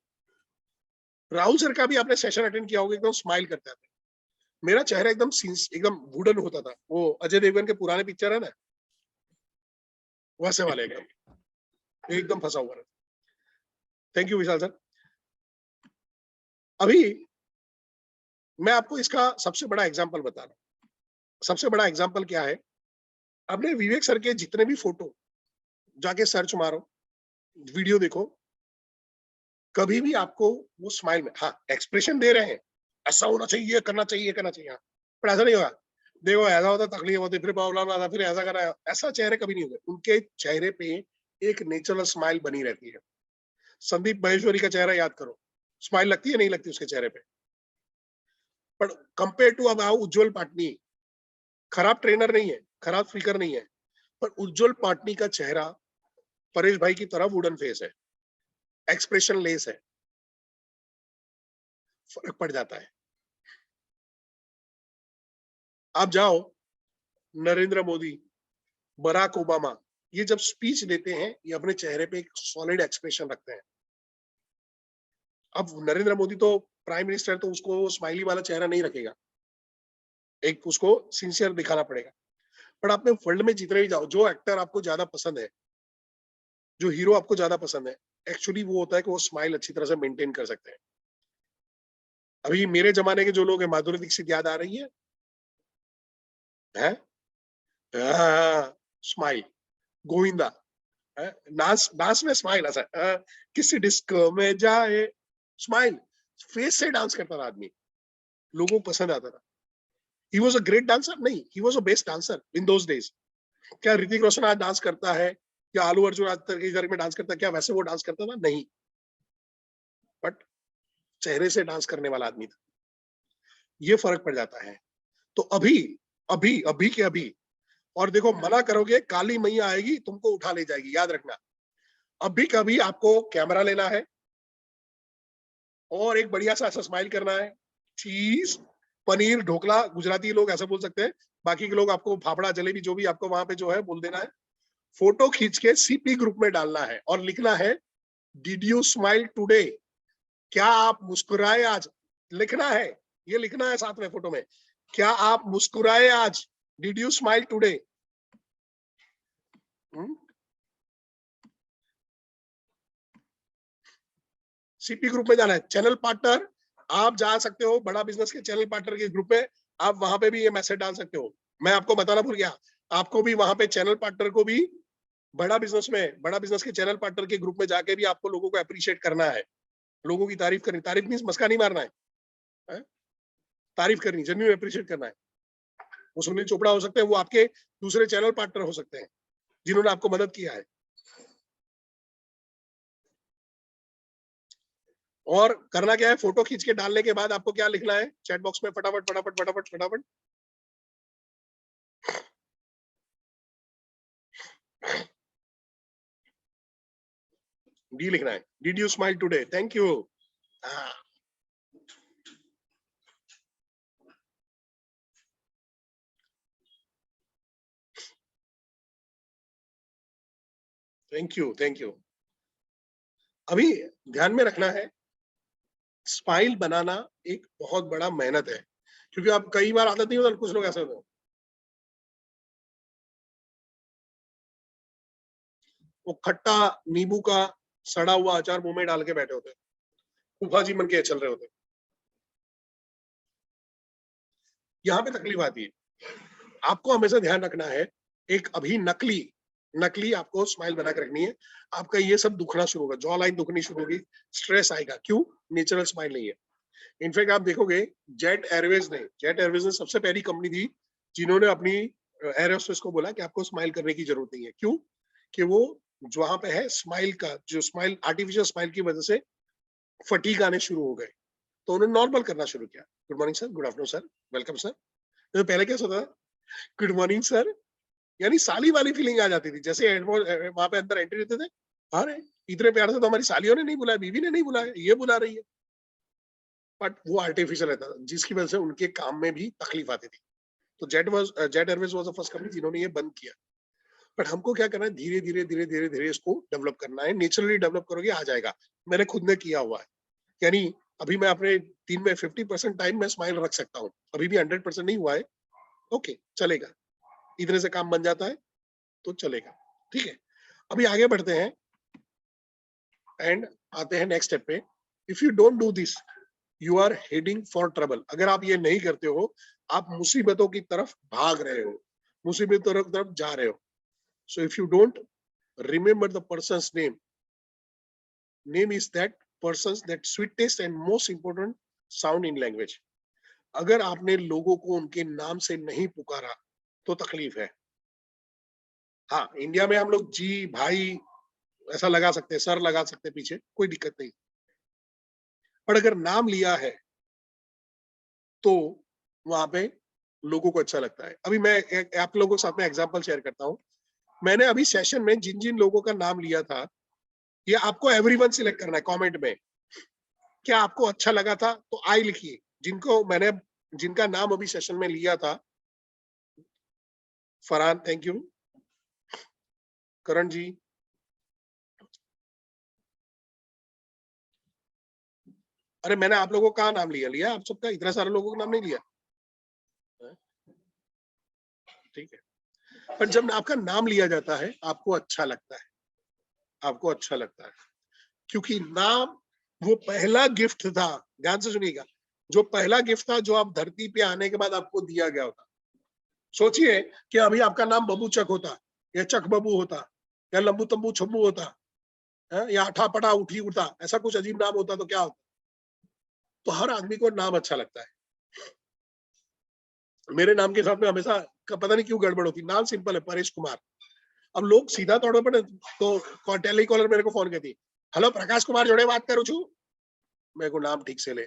Speaker 1: राहुल सर का भी आपने सेशन अटेंड किया होगा, एकदम स्माइल करते थे। मेरा चेहरा एकदम वुडन होता था, वो अजय देवगन के पुराने पिक्चर है ना, वैसे वाले एकदम फंसा हुआ। Thank you Vishal sir. अभी मैं आपको इसका सबसे बड़ा एग्जाम्पल बता रहा हूँ। सबसे बड़ा एग्जाम्पल क्या है? आपने विवेक सर के जितने भी फोटो जाके सर्च मारो, वीडियो देखो, कभी भी आपको वो स्माइल में, हाँ एक्सप्रेशन दे रहे हैं, ऐसा होना चाहिए, करना चाहिए, हाँ, पर ऐसा नहीं होगा। देखो ऐसा होता, तकलीफ होती, फिर प्रॉब्लम आता, फिर ऐसा करना, ऐसा चेहरे कभी नहीं होते। उनके चेहरे पे एक नेचुरल स्माइल बनी रहती है। संदीप महेश्वरी का चेहरा याद करो, स्माइल लगती है नहीं लगती उसके चेहरे पे? पर कंपेयर टू अब आओ उज्जवल पाटनी, खराब ट्रेनर नहीं है, खराब स्पीकर नहीं है, पर उज्जवल पाटनी का चेहरा परेश भाई की तरह वुडन फेस है, एक्सप्रेशन लेस है, फर्क पड़ जाता है। आप जाओ, नरेंद्र मोदी, बराक ओबामा, ये जब स्पीच देते हैं, ये अपने चेहरे पे एक सॉलिड एक्सप्रेशन रखते हैं। अब नरेंद्र मोदी तो प्राइम मिनिस्टर, तो उसको स्माइली वाला चेहरा नहीं रखेगा, एक उसको सिंसियर दिखाना पड़ेगा। पर आपने वर्ल्ड में जितने भी जाओ, जो एक्टर आपको ज्यादा पसंद है, जो हीरो आपको ज्यादा पसंद है, एक्चुअली वो होता है कि वो स्माइल अच्छी तरह से मेंटेन कर सकते हैं। अभी मेरे जमाने के जो लोग हैं, माधुरी दीक्षित याद आ रही है? स्माइल, गोविंदा, नाच नाच में स्माइल, ऐसा किसी डिस्को में जाए, स्माइल, फेस से डांस करता था आदमी, लोगों को पसंद आता था। He was a great dancer, नहीं, he was a best dancer in those days. क्या ऋतिक रोशन आज डांस करता है या आलू अर्जुन आज के घर में डांस करता है, क्या वैसे वो डांस करता था? नहीं, बट चेहरे से डांस करने वाला आदमी था। ये फर्क पड़ जाता है। तो अभी अभी अभी के अभी, और देखो मना करोगे काली मैया आएगी तुमको उठा ले जाएगी, याद रखना। अभी कभी आपको कैमरा लेना है और एक बढ़िया सा ऐसा स्माइल करना है, चीज पनीर ढोकला, गुजराती लोग ऐसा बोल सकते हैं, बाकी के लोग आपको फाफड़ा जलेबी जो भी आपको वहां पे जो है बोल देना है। फोटो खींच के सीपी ग्रुप में डालना है और लिखना है डिड यू स्माइल टुडे, क्या आप मुस्कुराए आज, लिखना है, ये लिखना है साथ में फोटो में, क्या आप मुस्कुराए आज, did you smile today. CP group में जाना है। चैनल पार्टनर आप जा सकते हो, बड़ा बिजनेस के चैनल पार्टनर के ग्रुप में, आप वहां पे भी ये मैसेज डाल सकते हो। मैं आपको बताना भूल गया, आपको भी वहां पे चैनल पार्टनर को भी बड़ा बिजनेस के चैनल पार्टनर के ग्रुप में जाके भी आपको लोगों को अप्रिशिएट करना है, लोगों की तारीफ करनी। तारीफ मींस मस्का नहीं मारना है? तारीफ करनी, जेन्युइन अप्रिशिएट करना है। वो सुनील चोपड़ा हो सकते हैं, वो आपके दूसरे चैनल पार्टनर हो सकते हैं जिन्होंने आपको मदद किया है। और करना क्या है, फोटो खींच के डालने के बाद आपको क्या लिखना है चैट बॉक्स में, फटाफट फटाफट फटाफट फटाफट। डी लिखना है, did you smile today, thank you. Thank you thank you. अभी ध्यान में रखना है, स्माइल बनाना एक बहुत बड़ा मेहनत है, क्योंकि आप कई बार आदत नहीं होता, कुछ लोग ऐसे होते हैं वो खट्टा नींबू का सड़ा हुआ अचार मुंह में डाल के बैठे होते हैं, फूफा जी मन के चल रहे होते हैं। यहाँ पे तकलीफ आती है। आपको हमेशा ध्यान रखना है, एक अभी नकली आपको स्माइल बना के रखनी है। आपका ये सब दुखना शुरू होगा, जॉ लाइन दुखनी शुरू होगी, स्ट्रेस आएगा, क्यों? नेचुरल स्माइल नहीं है। इनफैक्ट आप देखोगे जेट एयरवेज ने सबसे पहली कंपनी थी जिन्होंने अपनी एयर होस्टेस को बोला कि आपको स्माइल करने की जरूरत नहीं है। क्यों? कि वो जो वहां पे है स्माइल का जो स्माइल, आर्टिफिशियल स्माइल की वजह से फटीग आने शुरू हो गए, तो उन्होंने नॉर्मल करना शुरू किया। Good morning sir, good afternoon sir, welcome sir. तो पहले क्या होता था, गुड मॉर्निंग सर, यानी साली वाली फीलिंग आ जाती थी। जैसे वहां पे अंदर एंट्री देते थे, अरे इतने प्यार से तो हमारी सालियों ने नहीं बुलाया, बीवी ने नहीं बुलाया, ये बुला रही है। बट वो आर्टिफिशियल रहता था, जिसकी वजह से उनके काम में भी तकलीफ आती थी। तो jet Airways was the first company जिन्होंने ये बंद किया। बट हमको क्या करना है, धीरे धीरे इसको डेवलप करना है। नेचुरली डेवलप करोगे आ जाएगा। मैंने खुद ने किया हुआ है, यानी अभी मैं अपने दिन में 50% टाइम में स्माइल रख सकता हूँ, अभी भी 100% नहीं हुआ है, ओके चलेगा, इतने से काम बन जाता है तो चलेगा, ठीक है। अभी आगे बढ़ते हैं एंड आते हैं नेक्स्ट स्टेप पे। If you don't do this you are heading for trouble. अगर आप ये नहीं करते हो, आप मुसीबतों की तरफ भाग रहे हो, मुसीबतों की तरफ जा रहे हो। So if you don't remember the persons name is that persons that sweetest and most important sound in language. अगर आपने लोगों को उनके नाम से नहीं पुकारा तो तकलीफ है। हाँ, इंडिया में हम लोग जी भाई ऐसा लगा सकते हैं, सर लगा सकते हैं पीछे, कोई दिक्कत नहीं। पर अगर नाम लिया है तो वहां पे लोगों को अच्छा लगता है। अभी मैं आप लोगों के साथ में एग्जांपल शेयर करता हूँ। मैंने अभी सेशन में जिन जिन लोगों का नाम लिया था, ये आपको एवरीवन सिलेक्ट करना है कमेंट में। क्या आपको अच्छा लगा था तो आई लिखिए। जिनका नाम अभी सेशन में लिया था, फरहान थैंक यू, करण जी, अरे मैंने आप लोगों का नाम लिया आप सबका, इतना सारे लोगों का नाम नहीं लिया, ठीक है। पर जब आपका नाम लिया जाता है आपको अच्छा लगता है, आपको अच्छा लगता है, क्योंकि नाम वो पहला गिफ्ट था। ध्यान से सुनिएगा, जो पहला गिफ्ट था जो आप धरती पे आने के बाद आपको दिया गया होता। सोचिए कि अभी आपका नाम बबू चक होता, या चक बबू होता, या लंबू तंबू छब्बू होता है, या अठा पटा उठी उठा, ऐसा कुछ अजीब नाम होता तो क्या होता। तो हर आदमी को नाम अच्छा लगता है। मेरे नाम के साथ में हमेशा पता नहीं क्यों गड़बड़ होती, नाम सिंपल है परेश कुमार। अब लोग सीधा तौर पर तो टेलीकॉलर मेरे को फोन करती, हेलो प्रकाश कुमार जोड़े बात करूं छू, मेरे को नाम ठीक से ले,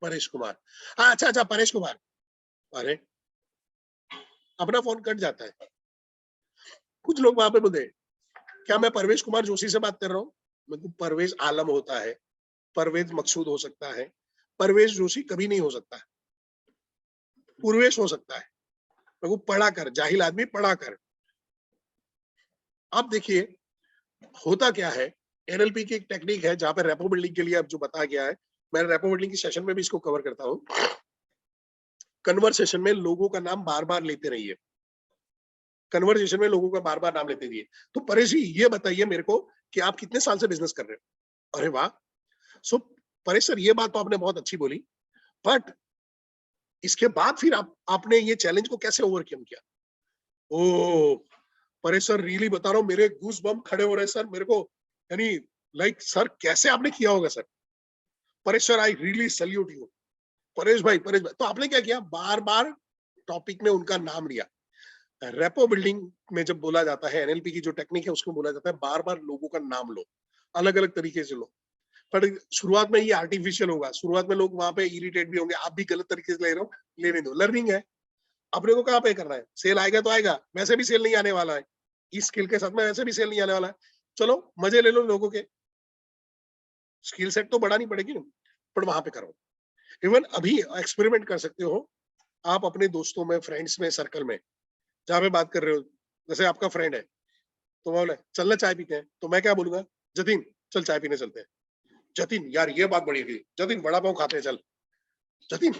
Speaker 1: परेश कुमार, हाँ अच्छा अच्छा परेश कुमार, अरे अपना फोन कट जाता है। कुछ लोग वहां पे बोलते, क्या मैं परवेश कुमार जोशी से बात कर रहा हूँ? मेरे को परवेज आलम होता है, परवेज मकसूद हो सकता है, परवेश जोशी कभी नहीं हो सकता है, पूर्वेश हो सकता है। मेरे को पढ़ा कर, जाहिल आदमी पढ़ा कर। आप देखिए होता क्या है, एनएलपी की एक टेक्निक है जहां पर रेपो बिल्डिंग के लिए अब जो बताया गया है, मैं रेपो बिल्डिंग की सेशन में भी इसको कवर करता हूँ। कन्वर्सेशन में लोगों का नाम बार बार लेते रहिए, कन्वर्सेशन में लोगों का बार बार नाम लेते रहिए। तो परेश जी ये बताइए मेरे को कि आप कितने साल से बिजनेस कर रहे हो? अरे वाह, सो परेश सर ये बात तो आपने बहुत अच्छी बोली, बट इसके बाद फिर आपने ये चैलेंज को कैसे ओवरकम किया? ओ परेश सर रियली बता रहा हूँ, मेरे गूस बम खड़े हो रहे हैं सर मेरे को, यानी लाइक सर कैसे आपने किया होगा sir? Paresh sir I really salute you. Paresh भाई तो आपने क्या किया, बार बार टॉपिक में उनका नाम लिया। रेपो बिल्डिंग में जब बोला जाता है, एनएलपी की जो टेक्निक है उसमें बोला जाता है बार बार लोगों का नाम लो, अलग अलग तरीके से लो। पर शुरुआत में ये आर्टिफिशियल होगा, शुरुआत में लोग वहां पे इरिटेट भी होंगे, आप भी गलत तरीके से ले रहे हो, लेने दो, लर्निंग है। अपने को कहाँ पे करना है, सेल आएगा तो आएगा, वैसे भी सेल नहीं आने वाला है, इस स्किल के साथ में वैसे भी सेल नहीं आने वाला है, चलो मजे ले लो लोगों के, स्किल सेट तो बढ़ानी पड़ेगी, पर वहां पे करो। इवन अभी एक्सपेरिमेंट कर सकते हो आप अपने दोस्तों में, फ्रेंड्स में, सर्कल में, जहाँ पे बात कर रहे हो, जैसे आपका फ्रेंड है तो बोले चलना चाय पीते हैं, तो मैं क्या बोलूंगा, जतिन चल चाय पीने चलते हैं। जतिन यार ये बात बढ़िया थी, जतिन वड़ा पाव खाते हैं चल। जतिन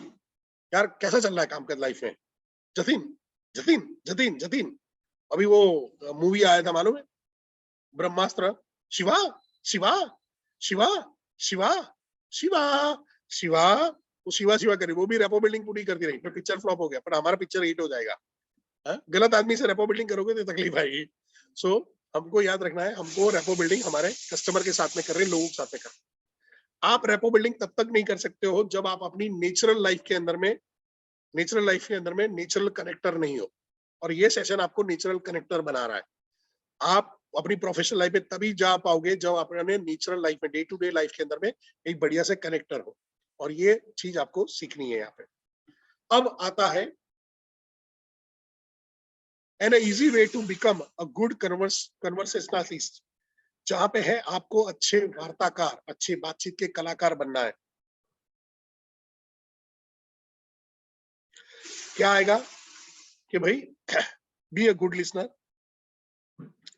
Speaker 1: यार कैसा चल रहा है काम कर लाइफ में? जतिन जतिन जतिन जतिन अभी वो मूवी आया था मालूम है, ब्रह्मास्त्र, शिवा शिवा शिवा शिवा शिवा शिवा, वो शिवा शिवा करी, वो भी रेपो बिल्डिंग पूरी करती रही, पर पिक्चर फ्लॉप हो गया, पर हमारा पिक्चर हिट हो जाएगा। गलत आदमी से रेपो बिल्डिंग करोगे तो तकलीफ आएगी। सो हमको याद रखना है, हमको रेपो बिल्डिंग हमारे कस्टमर के साथ में कर रहे हैं, लोगों के साथ में कर रहे हैं। आप रेपो बिल्डिंग तब तक नहीं कर सकते हो जब आप अपनी नेचुरल लाइफ के अंदर में, नेचुरल कनेक्टर नहीं हो, और ये सेशन आपको नेचुरल कनेक्टर बना रहा है। आप अपनी प्रोफेशनल लाइफ में तभी जा पाओगे जब आप अपने नेचुरल लाइफ में, डे टू डे लाइफ के अंदर में एक बढ़िया से कनेक्टर हो, और ये चीज आपको सीखनी है यहाँ पे। अब आता है an easy way to become a good conversationalist, जहां पे है आपको अच्छे वार्ताकार, अच्छे बातचीत के कलाकार बनना है। क्या आएगा कि भाई B a good listener,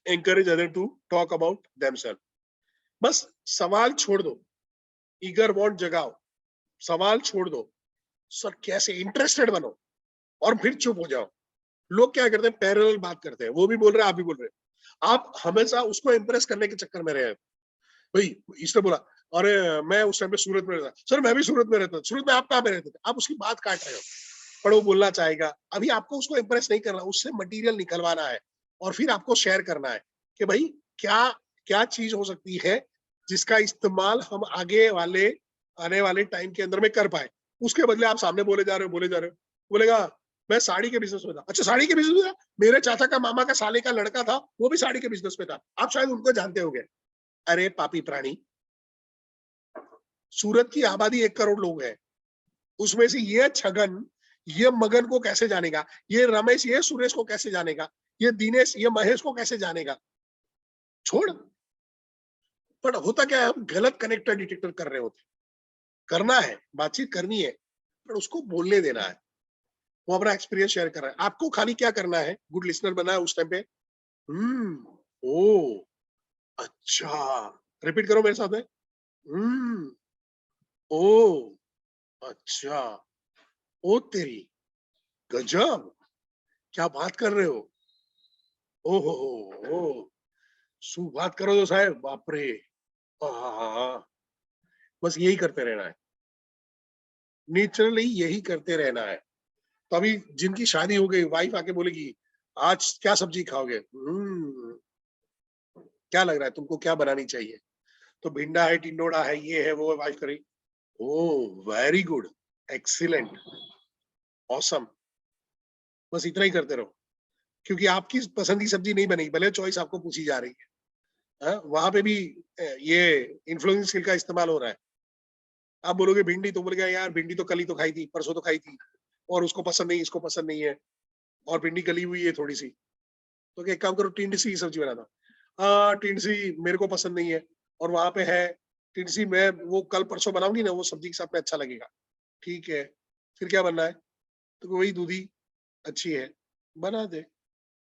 Speaker 1: encourage other to talk about themselves। बस सवाल छोड़ दो, ईगर वॉन्ट जगाओ, सवाल छोड़ दो, सर कैसे, इंटरेस्टेड बनो, और फिर चुप हो जाओ। लोग क्या करते हैं, पैरेलल बात करते हैं, वो भी बोल रहे हैं आप भी बोल रहे हैं, आप हमेशा उसको इंप्रेस करने के चक्कर में रहे। भाई इसने बोला अरे मैं उस टाइम पे सूरत में रहता, सर मैं भी सूरत में रहता, सूरत में आप कहाँ पे रहते थे, आप उसकी बात काट रहे हो। पर वो बोलना चाहेगा, अभी आपको उसको इंप्रेस नहीं करना, उससे मटेरियल निकलवाना है, और फिर आपको शेयर करना है कि भाई क्या क्या चीज हो सकती है जिसका इस्तेमाल हम आने वाले टाइम के अंदर में कर पाए। उसके बदले आप सामने बोले जा रहे हो, बोलेगा मैं साड़ी के बिजनेस में था। अच्छा साड़ी के बिजनेस में था, मेरे चाचा का मामा का साले का लड़का था, वो भी साड़ी के बिजनेस में था, आप शायद उनको जानते होंगे। अरे पापी प्राणी, सूरत की आबादी 1 करोड़ लोग है, उसमें से ये छगन, ये मगन को कैसे जानेगा, ये रमेश, ये सुरेश को कैसे जानेगा, ये दिनेश, ये महेश को कैसे जानेगा? छोड़। पर होता क्या है, हम गलत कनेक्टर डिटेक्टर कर रहे होते, करना है, बातचीत करनी है, पर उसको बोलने देना है, वो अपना एक्सपीरियंस शेयर कर रहा है, आपको खाली क्या करना है, गुड लिसनर बना है उस टाइम पे। ओ अच्छा, रिपीट करो मेरे साथ में, ओ अच्छा, ओ तेरी गजब, क्या बात कर रहे हो, ओ हो, शू बात करो तो साहब, बाप रे, बस यही करते रहना है, नेचुरली यही करते रहना है। तो अभी जिनकी शादी हो गई, वाइफ आके बोलेगी आज क्या सब्जी खाओगे, क्या लग रहा है तुमको, क्या बनानी चाहिए? तो भिंडा है, टिंडोड़ा है, ये है, वो है, वाइफ करेगी ओ वेरी गुड, एक्सीलेंट, ऑसम, बस इतना ही करते रहो, क्योंकि आपकी पसंद की सब्जी नहीं बनेगी, भले चॉइस आपको पूछी जा रही है। वहां पे भी ये इन्फ्लुएंस स्किल का इस्तेमाल हो रहा है। आप बोलोगे भिंडी, तो बोलेगा यार भिंडी तो कल ही तो खाई थी, परसों तो खाई थी, और उसको पसंद नहीं, इसको पसंद नहीं है, और भिंडी गली हुई है थोड़ी सी, तो एक काम करो टिंडसी की सब्जी बना दो। टिंडसी मेरे को पसंद नहीं है, और वहां पे है टिंडसी, मैं वो कल परसों बनाऊंगी ना, वो सब्जी के साथ में अच्छा लगेगा। ठीक है, फिर क्या बनना है? तो वही दूधी अच्छी है, बना दे,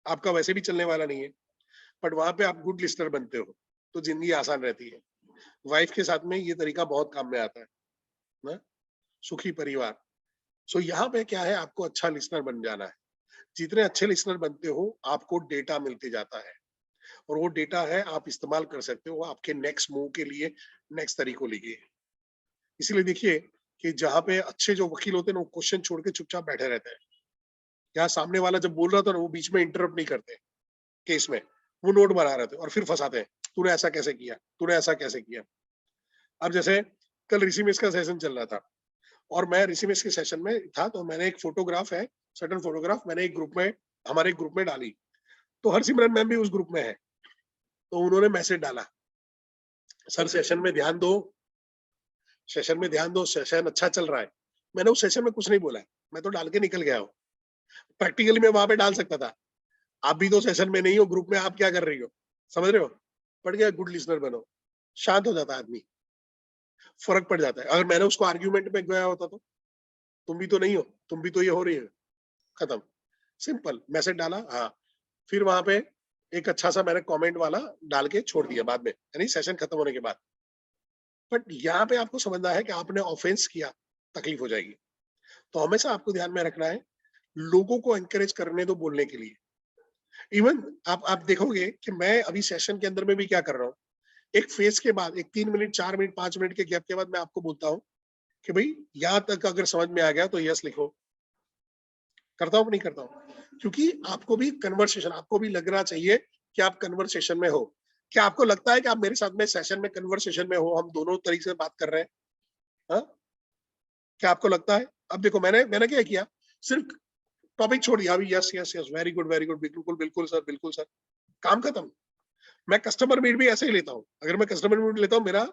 Speaker 1: आपका वैसे भी चलने वाला नहीं है, बट वहां पे आप गुड लिस्टनर बनते हो, तो जिंदगी आसान रहती है। वाइफ के साथ में ये तरीका बहुत काम में आता है ना, सुखी परिवार। सो यहाँ पे क्या है, आपको अच्छा लिसनर बन जाना है। जितने अच्छे लिसनर बनते हो, आपको डेटा मिलते जाता है, और वो डेटा है आप इस्तेमाल कर सकते हो आपके नेक्स्ट मूव के लिए, नेक्स्ट तरीकों के लिए। इसीलिए देखिए कि जहाँ पे अच्छे जो वकील होते हैं ना, वो क्वेश्चन छोड़ के चुपचाप बैठे रहते हैं। यहाँ सामने वाला जब बोल रहा था ना, वो बीच में इंटरप्ट नहीं करते केस में, वो नोट बना रहे थे और फिर फंसाते हैं, तूने ऐसा कैसे किया, तूने ऐसा कैसे किया। अब जैसे कल ऋषिमेश का सेशन चल रहा था, और मैं ऋषिमेश के सेशन में था, तो मैंने एक फोटोग्राफ है, सर्टन फोटोग्राफ मैंने एक ग्रुप में, हमारे ग्रुप में डाली, तो हरसिमरन मैम भी उस ग्रुप में है, तो उन्होंने मैसेज डाला, सर सेशन में ध्यान दो, सेशन में ध्यान दो, सेशन अच्छा चल रहा है। मैंने उस सेशन में कुछ नहीं बोला है, मैं तो डाल के निकल गया हूँ। प्रैक्टिकली मैं वहां पे डाल सकता था, आप भी तो सेशन में नहीं हो, ग्रुप में आप क्या कर रही हो, समझ रहे हो? पढ़ गया, गुड लिसनर बनो, शांत हो जाता है आदमी, फर्क पड़ जाता है। अगर मैंने उसको आर्ग्यूमेंट में गया होता तो, तुम भी तो नहीं हो, तुम भी तो ये हो रही है, खत्म, सिंपल मैसेज डाला, हाँ, फिर वहां पे एक अच्छा सा मैंने कमेंट वाला डाल के छोड़ दिया बाद में, यानी सेशन खत्म होने के बाद। बट यहाँ पे आपको समझना है कि आपने ऑफेंस किया, तकलीफ हो जाएगी। तो हमेशा आपको ध्यान में रखना है, लोगों को एनकरेज करने दो बोलने के लिए। इवन आप देखोगे कि मैं अभी सेशन के अंदर में भी क्या कर रहा हूँ, एक फेज के बाद, एक 3 मिनट 4 मिनट 5 मिनट के गैप के बाद मैं आपको बोलता हूँ कि भाई यहाँ तक अगर समझ में आ गया तो यस लिखो। करता हूँ नहीं करता हूँ, क्योंकि आपको भी कन्वर्सेशन, आपको भी लगना चाहिए कि आप कन्वर्सेशन में हो। क्या आपको लगता है कि आप मेरे साथ में सेशन में कन्वर्सेशन में हो, हम दोनों तरीके से बात कर रहे हैं? हाँ, क्या आपको लगता है? अब देखो मैंने मैंने क्या किया, सिर्फ टॉपिक छोड़ दिया, अभी yes yes yes, very good, बिल्कुल बिल्कुल सर, काम खत्म। मैं कस्टमर मीट भी ऐसे ही लेता हूँ, अगर मैं कस्टमर मीट लेता हूँ, मेरा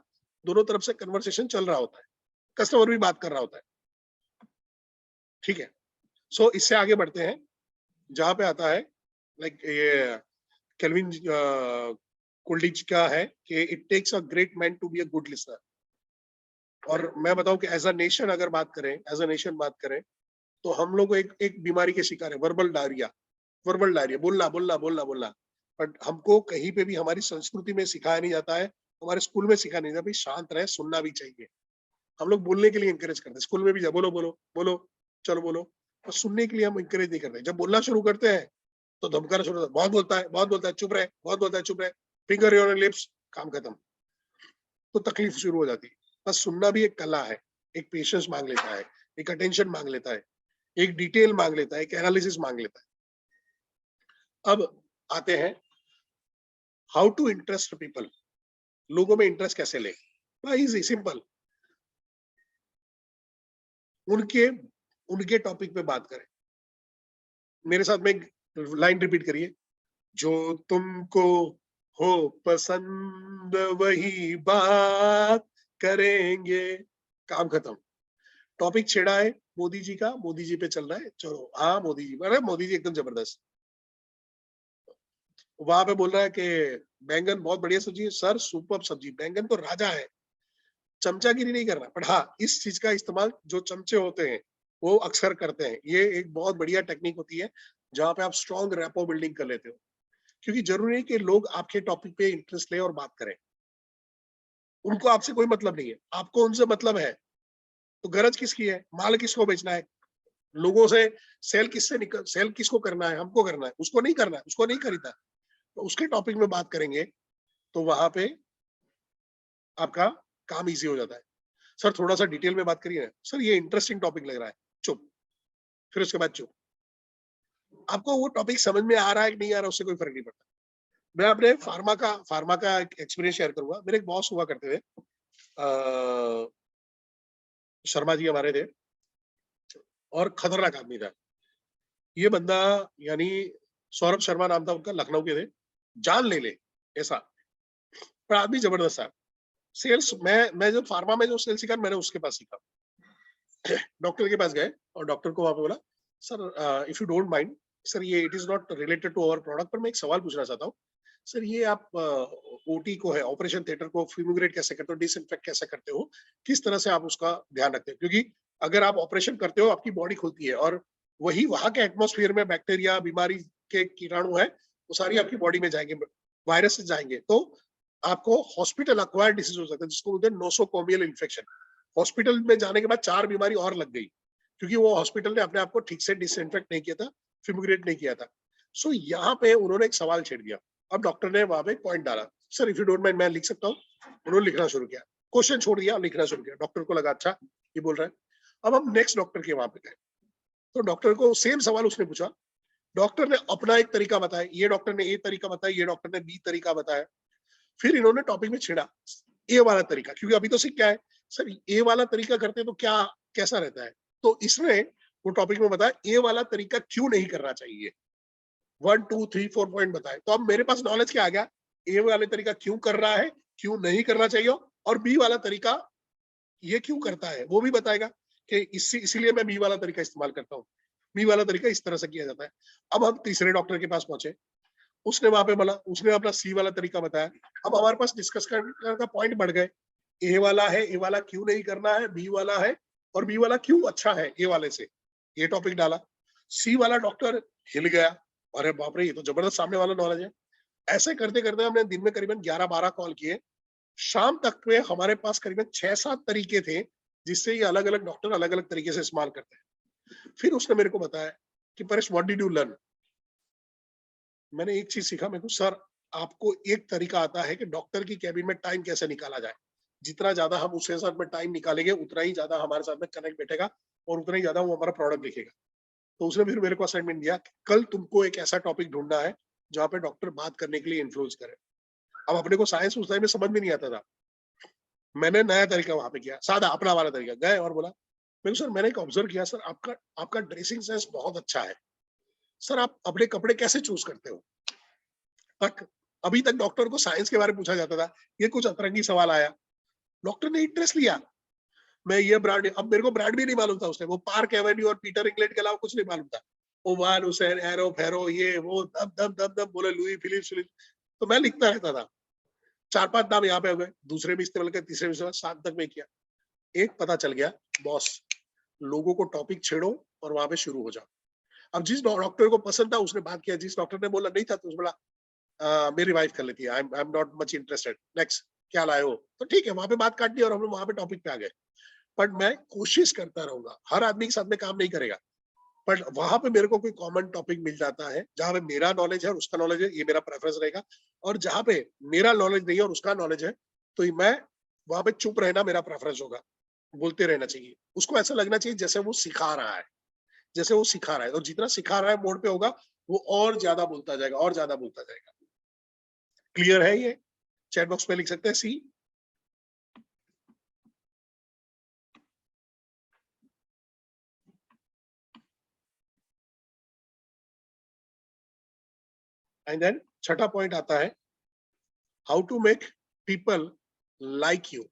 Speaker 1: दोनों तरफ से कन्वर्सेशन चल रहा होता है, कस्टमर भी बात कर रहा होता है, ठीक है। सो इससे आगे बढ़ते हैं, जहां पे आता है लाइक ये केल्विन कोल्डिच का है कि it takes a great man to be a good listener. और मैं बताऊं कि एज अ नेशन अगर बात करें, एज अ नेशन बात करें, तो हम लोग एक एक बीमारी के शिकार है, वर्बल डायरिया, वर्बल डायरिया, बोलना बोलना बोलना बोलना। बट हमको कहीं पे भी हमारी संस्कृति में सिखाया नहीं जाता है, हमारे स्कूल में सिखाया नहीं जाता, भाई शांत रहे, सुनना भी चाहिए। हम लोग बोलने के लिए इंकरेज करते हैं, स्कूल में भी बोलो बोलो बोलो, चलो बोलो, पर सुनने के लिए हम इंकरेज नहीं करते। जब बोलना शुरू करते हैं तो धमकाना शुरू होता है, बहुत बोलता है, बहुत बोलता है, चुप रहे, बहुत बोलता है, चुप रहे, फिंगर योर लिप्स, काम खत्म। तो तकलीफ शुरू हो जाती है। बस सुनना भी एक कला है, एक पेशेंस मांग लेता है, एक अटेंशन मांग लेता है, एक डिटेल मांग लेता है, एक एनालिसिस मांग लेता है। अब आते हैं हाउ टू इंटरेस्ट पीपल, लोगों में इंटरेस्ट कैसे ले। इजी सिंपल, उनके उनके टॉपिक पे बात करें। मेरे साथ में एक लाइन रिपीट करिए, जो तुमको हो पसंद वही बात करेंगे, काम खत्म। टॉपिक छेड़ा है मोदी जी का, मोदी जी पे चल रहा है, चलो हाँ मोदी जी, अरे मोदी जी एकदम जबरदस्त। वहां पे बोल रहा है कि बैंगन बहुत बढ़िया सब्जी है, सर सुपर सब्जी, बैंगन तो राजा है। चमचागिरी नहीं करना, पर हाँ इस चीज का इस्तेमाल जो चमचे होते हैं वो अक्सर करते हैं। ये एक बहुत बढ़िया टेक्निक होती है, जहाँ पे आप स्ट्रॉन्ग रैपो बिल्डिंग कर लेते हो, क्योंकि जरूरी नहीं कि लोग आपके टॉपिक पे इंटरेस्ट ले और बात करें। उनको आपसे कोई मतलब नहीं है, आपको उनसे मतलब है। तो गरज किसकी है, माल किसको बेचना है, लोगों से सेल किससे निकल, सेल किसको करना है, हमको करना है, उसको नहीं करना है, उसको नहीं खरीदा। तो उसके टॉपिक में बात करेंगे, तो वहां पे आपका काम इजी हो जाता है। सर थोड़ा सा डिटेल में बात करिए, सर ये इंटरेस्टिंग टॉपिक लग रहा है, चुप, फिर उसके बाद चुप। आपको वो टॉपिक समझ में आ रहा है कि नहीं आ रहा, उससे कोई फर्क नहीं पड़ता। मैं अपने फार्मा का एक्सपीरियंस शेयर करूंगा। मेरे एक बॉस हुआ करते थे, शर्मा जी हमारे थे, और खतरनाक आदमी था। ये बंदा यानी सौरभ शर्मा नाम था उनका, लखनऊ के थे, जान ले ले ऐसा, पर आदमी जबरदस्त है। सेल्स मैं जो फार्मा में जो सेल्स सीखा मैंने उसके पास सीखा। डॉक्टर के पास गए और डॉक्टर को वहां पे बोला, sir if you don't mind sir, ये it is not related to our product, पर मैं एक सवाल पूछना चाहता हूँ सर, ये आप ओटी को है, ऑपरेशन थिएटर को फ्यूमिगेट कैसे करते हो, डिसइंफेक्ट कैसे करते हो, किस तरह से आप उसका ध्यान रखते हो? क्योंकि अगर आप ऑपरेशन करते हो आपकी बॉडी खुलती है और वही वहां के एटमोस्फियर में बैक्टीरिया बीमारी के कीटाणु है वो सारी आपकी बॉडी में जाएंगे, वायरस से जाएंगे, तो आपको हॉस्पिटल अक्वायर्ड डिसीज हो सकता है जिसको बोलते हैं नोसोकोमियल इन्फेक्शन। हॉस्पिटल में जाने के बाद 4 बीमारी और लग गई क्योंकि वो हॉस्पिटल ने अपने आप को ठीक से डिसइंफेक्ट नहीं किया था, फ्यूमिगेट नहीं किया था। सो यहाँ पे उन्होंने एक सवाल छेड़ दिया। अब डॉक्टर ने वहां पे पॉइंट डाला, sir if you don't mind मैं लिख सकता हूँ? उन्होंने लिखना शुरू किया, क्वेश्चन छोड़ दिया और लिखना शुरू किया। डॉक्टर को लगा अच्छा ये बोल रहा है। अब हम नेक्स्ट डॉक्टर के वहां पे गए तो डॉक्टर को सेम सवाल उसने पूछा। डॉक्टर ने अपना एक तरीका बताया, ये डॉक्टर ने ए तरीका बताया, ये डॉक्टर ने बी तरीका बताया। फिर इन्होंने टॉपिक में छेड़ा ए वाला तरीका, क्योंकि अभी तो सीख क्या है सर, ए वाला तरीका करते तो क्या कैसा रहता है, तो इसने वो टॉपिक में बताया ए वाला तरीका क्यों नहीं करना चाहिए। 1 2 3 4 पॉइंट बताए। तो अब मेरे पास नॉलेज क्या आ गया, ए वाले तरीका क्यों कर रहा है, क्यों नहीं करना चाहिए, और बी वाला तरीका ये क्यों करता है वो भी बताएगा कि इसीलिए मैं बी वाला तरीका इस्तेमाल करता हूँ। बी वाला तरीका इस तरह से किया जाता है। अब हम तीसरे डॉक्टर के पास पहुंचे, उसने वहां पे बोला, उसने अपना सी वाला तरीका बताया। अब हमारे पास डिस्कस करने का पॉइंट बढ़ गए, ए वाला है, ए वाला क्यों नहीं करना है, बी वाला है और बी वाला क्यों अच्छा है ए वाले से, ये टॉपिक डाला। सी वाला डॉक्टर हिल गया, अरे बाप रे ये तो जबरदस्त सामने वाला नॉलेज है। ऐसे करते करते हमने दिन में करीबन 11-12 कॉल किए। शाम तक में हमारे पास करीबन 6-7 तरीके थे जिससे ये अलग अलग डॉक्टर अलग अलग तरीके से इस्तेमाल करते हैं। फिर उसने मेरे को बताया कि Paresh what did you learn? मैंने एक चीज सीखा, मेरे को सर आपको एक तरीका आता है कि डॉक्टर की कैबिन में टाइम कैसे निकाला जाए। जितना ज्यादा हम उसके साथ में टाइम निकालेंगे उतना ही ज्यादा हमारे साथ में कनेक्ट बैठेगा और उतना ही ज्यादा वो हमारा प्रोडक्ट लिखेगा। तो उसने फिर मेरे को असाइनमेंट दिया कि कल तुमको एक ऐसा टॉपिक ढूंढना है जहाँ पे डॉक्टर बात करने के लिए इन्फ्लुएंस करे। अब अपने को साइंस उस टाइम में समझ में नहीं आता था। मैंने नया तरीका वहां पे किया, सादा अपना वाला तरीका, गए और बोला मेरे सर मैंने एक ऑब्जर्व किया सर, आपका आपका ड्रेसिंग सेंस बहुत अच्छा है सर, आप अपने कपड़े कैसे चूज करते हो? तक अभी तक डॉक्टर को साइंस के बारे में पूछा जाता था, ये कुछ अतरंगी सवाल आया, डॉक्टर ने इंटरेस्ट लिया। मैं ये ब्रांड, अब मेरे को ब्रांड भी नहीं मालूम था उसने, वो पार्क एवेन्यू और पीटर इंग्लैंड के अलावा कुछ नहीं मालूम था। ओमान हुसैन, एरो फेरो, ये वो दब दब दब दब बोले, लुई फिलिप्स, तो मैं लिखता रहता था। 4-5 नाम यहाँ पे हो गए, दूसरे भी इस्तेमाल किया, तीसरे भी इस्तेमाल, 7 तक में किया। एक पता चल गया, बॉस लोगों को टॉपिक छेड़ो और वहां पे शुरू हो जाओ। अब जिस डॉक्टर को पसंद था उसने बात किया, जिस डॉक्टर ने बोला नहीं था तो उसने बोला मेरी वाइफ कर लेती है, I am not much interested, next क्या लाए हो, तो ठीक है वहां पे बात काट दी और हम लोग वहां पे टॉपिक पे आ गए। बट मैं कोशिश करता रहूंगा, हर आदमी के साथ में काम नहीं करेगा, बट वहां पे मेरे को कोई कॉमन टॉपिक मिल जाता है जहां पे मेरा नॉलेज है और उसका नॉलेज है, ये मेरा प्रेफरेंस रहेगा। और जहां पे मेरा नॉलेज नहीं है और उसका नॉलेज है तो मैं वहां पे चुप रहना मेरा प्रेफरेंस होगा, बोलते रहना चाहिए। उसको ऐसा लगना चाहिए जैसे वो सिखा रहा है, जैसे वो सिखा रहा है, और जितना सिखा रहा है मोड पे होगा वो और ज्यादा बोलता जाएगा और ज्यादा बोलता जाएगा। क्लियर है ये? चैट बॉक्स में लिख सकते हैं सी। एंड देन छठा पॉइंट आता है, how to make people like you.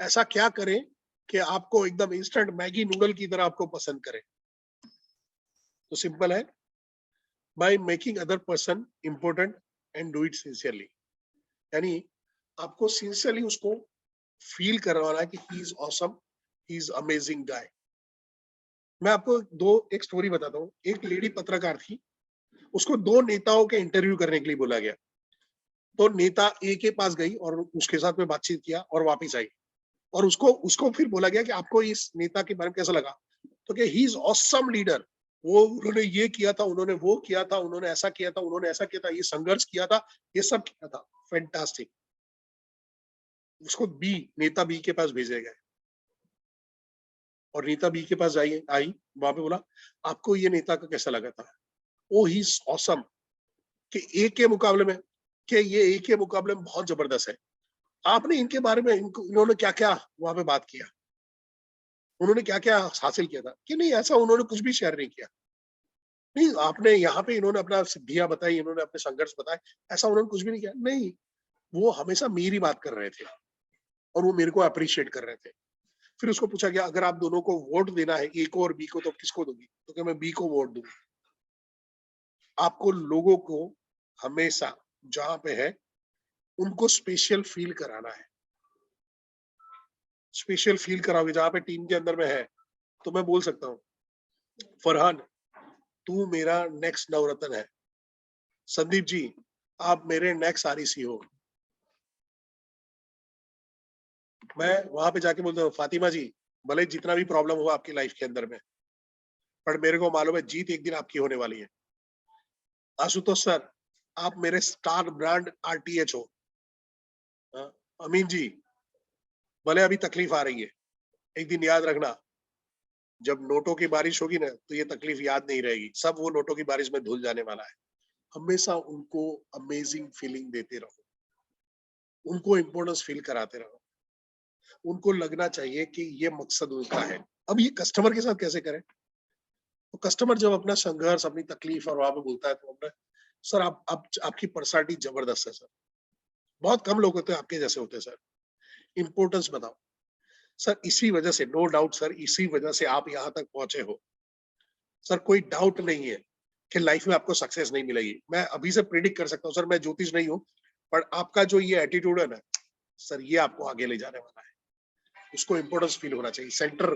Speaker 1: ऐसा क्या करें कि आपको एकदम इंस्टेंट मैगी नूडल की तरह आपको पसंद करें? तो सिंपल है, by making other person important and do it sincerely. यानी आपको सिंसियरली उसको फील करवाना है कि he is awesome, he is amazing guy. मैं आपको एक स्टोरी बताता हूँ। एक लेडी पत्रकार थी, उसको 2 नेताओं के इंटरव्यू करने के लिए बोला गया। तो नेता ए के पास गई और उसके साथ में बातचीत किया और वापस आई, और उसको उसको फिर बोला गया कि आपको इस नेता के बारे में कैसा लगा, तो कि ही इज ऑसम लीडर, वो उन्होंने ये किया था, उन्होंने वो किया था, उन्होंने ऐसा किया था, उन्होंने ऐसा किया था, ये संघर्ष किया था, ये सब किया था, फैंटास्टिक। उसको बी, नेता बी के पास भेजे गए और नेता बी के पास आई आई वहां पे बोला आपको ये नेता का कैसा लगा था? ओ ही इज ऑसम, कि ए के मुकाबले में, कि ये ए के मुकाबले में बहुत जबरदस्त है। आपने इनके बारे में इन्होंने क्या क्या वहां पे बात किया, उन्होंने क्या क्या हासिल किया था? कि नहीं ऐसा उन्होंने कुछ भी शेयर नहीं किया। नहीं, आपने यहाँ पे इन्होंने अपना सिद्धियां बताई, इन्होंने अपने संघर्ष बताए, ऐसा उन्होंने कुछ भी नहीं किया, नहीं, वो हमेशा मेरी बात कर रहे थे और वो मेरे को अप्रिशिएट कर रहे थे। फिर उसको पूछा गया, अगर आप दोनों को वोट देना है, ए को और बी को, तो किसको दोगी? तो क्या मैं बी को वोट दूंगी। आपको लोगों को हमेशा जहां पे है उनको स्पेशल फील कराना है, स्पेशल फील कराओगे जहां पे टीम के अंदर में है। तो मैं बोल सकता हूँ, फरहान तू मेरा नेक्स्ट नवरत्न है, संदीप जी आप मेरे नेक्स्ट आरईसी हो। मैं वहां पे जाके बोलता हूँ, फातिमा जी भले जितना भी प्रॉब्लम हो आपकी लाइफ के अंदर में, पर मेरे को मालूम है जीत एक दिन आपकी होने वाली है। आशुतोष सर आप मेरे स्टार ब्रांड आरटीएच हो। हाँ, अमीन जी भले अभी तकलीफ आ रही है, एक दिन याद रखना जब नोटों की बारिश होगी ना तो ये तकलीफ याद नहीं रहेगी, सब वो नोटों की बारिश में धुल जाने वाला है। हमेशा उनको अमेजिंग फीलिंग देते रहो, उनको इम्पोर्टेंस फील कराते रहो, उनको लगना चाहिए कि ये मकसद उनका है। अब ये कस्टमर के साथ कैसे करें? तो कस्टमर जब अपना संघर्ष अपनी तकलीफ और वहां पे बोलता है तो अपना, सर आप आपकी पर्सनालिटी जबरदस्त है सर, बहुत कम लोग होते हैं आपके जैसे होते हैं सर, इम्पोर्टेंस बताओ सर, इसी वजह से नो डाउट सर, इसी वजह से आप यहाँ तक पहुंचे हो सर, कोई डाउट नहीं है कि लाइफ में आपको सक्सेस नहीं मिलेगी। मैं अभी से प्रिडिक्ट कर सकता हूँ सर, मैं ज्योतिष नहीं हूँ, पर आपका जो ये एटीट्यूड है ना सर, ये आपको आगे ले जाने वाला है। उसको इम्पोर्टेंस फील होना चाहिए, सेंटर,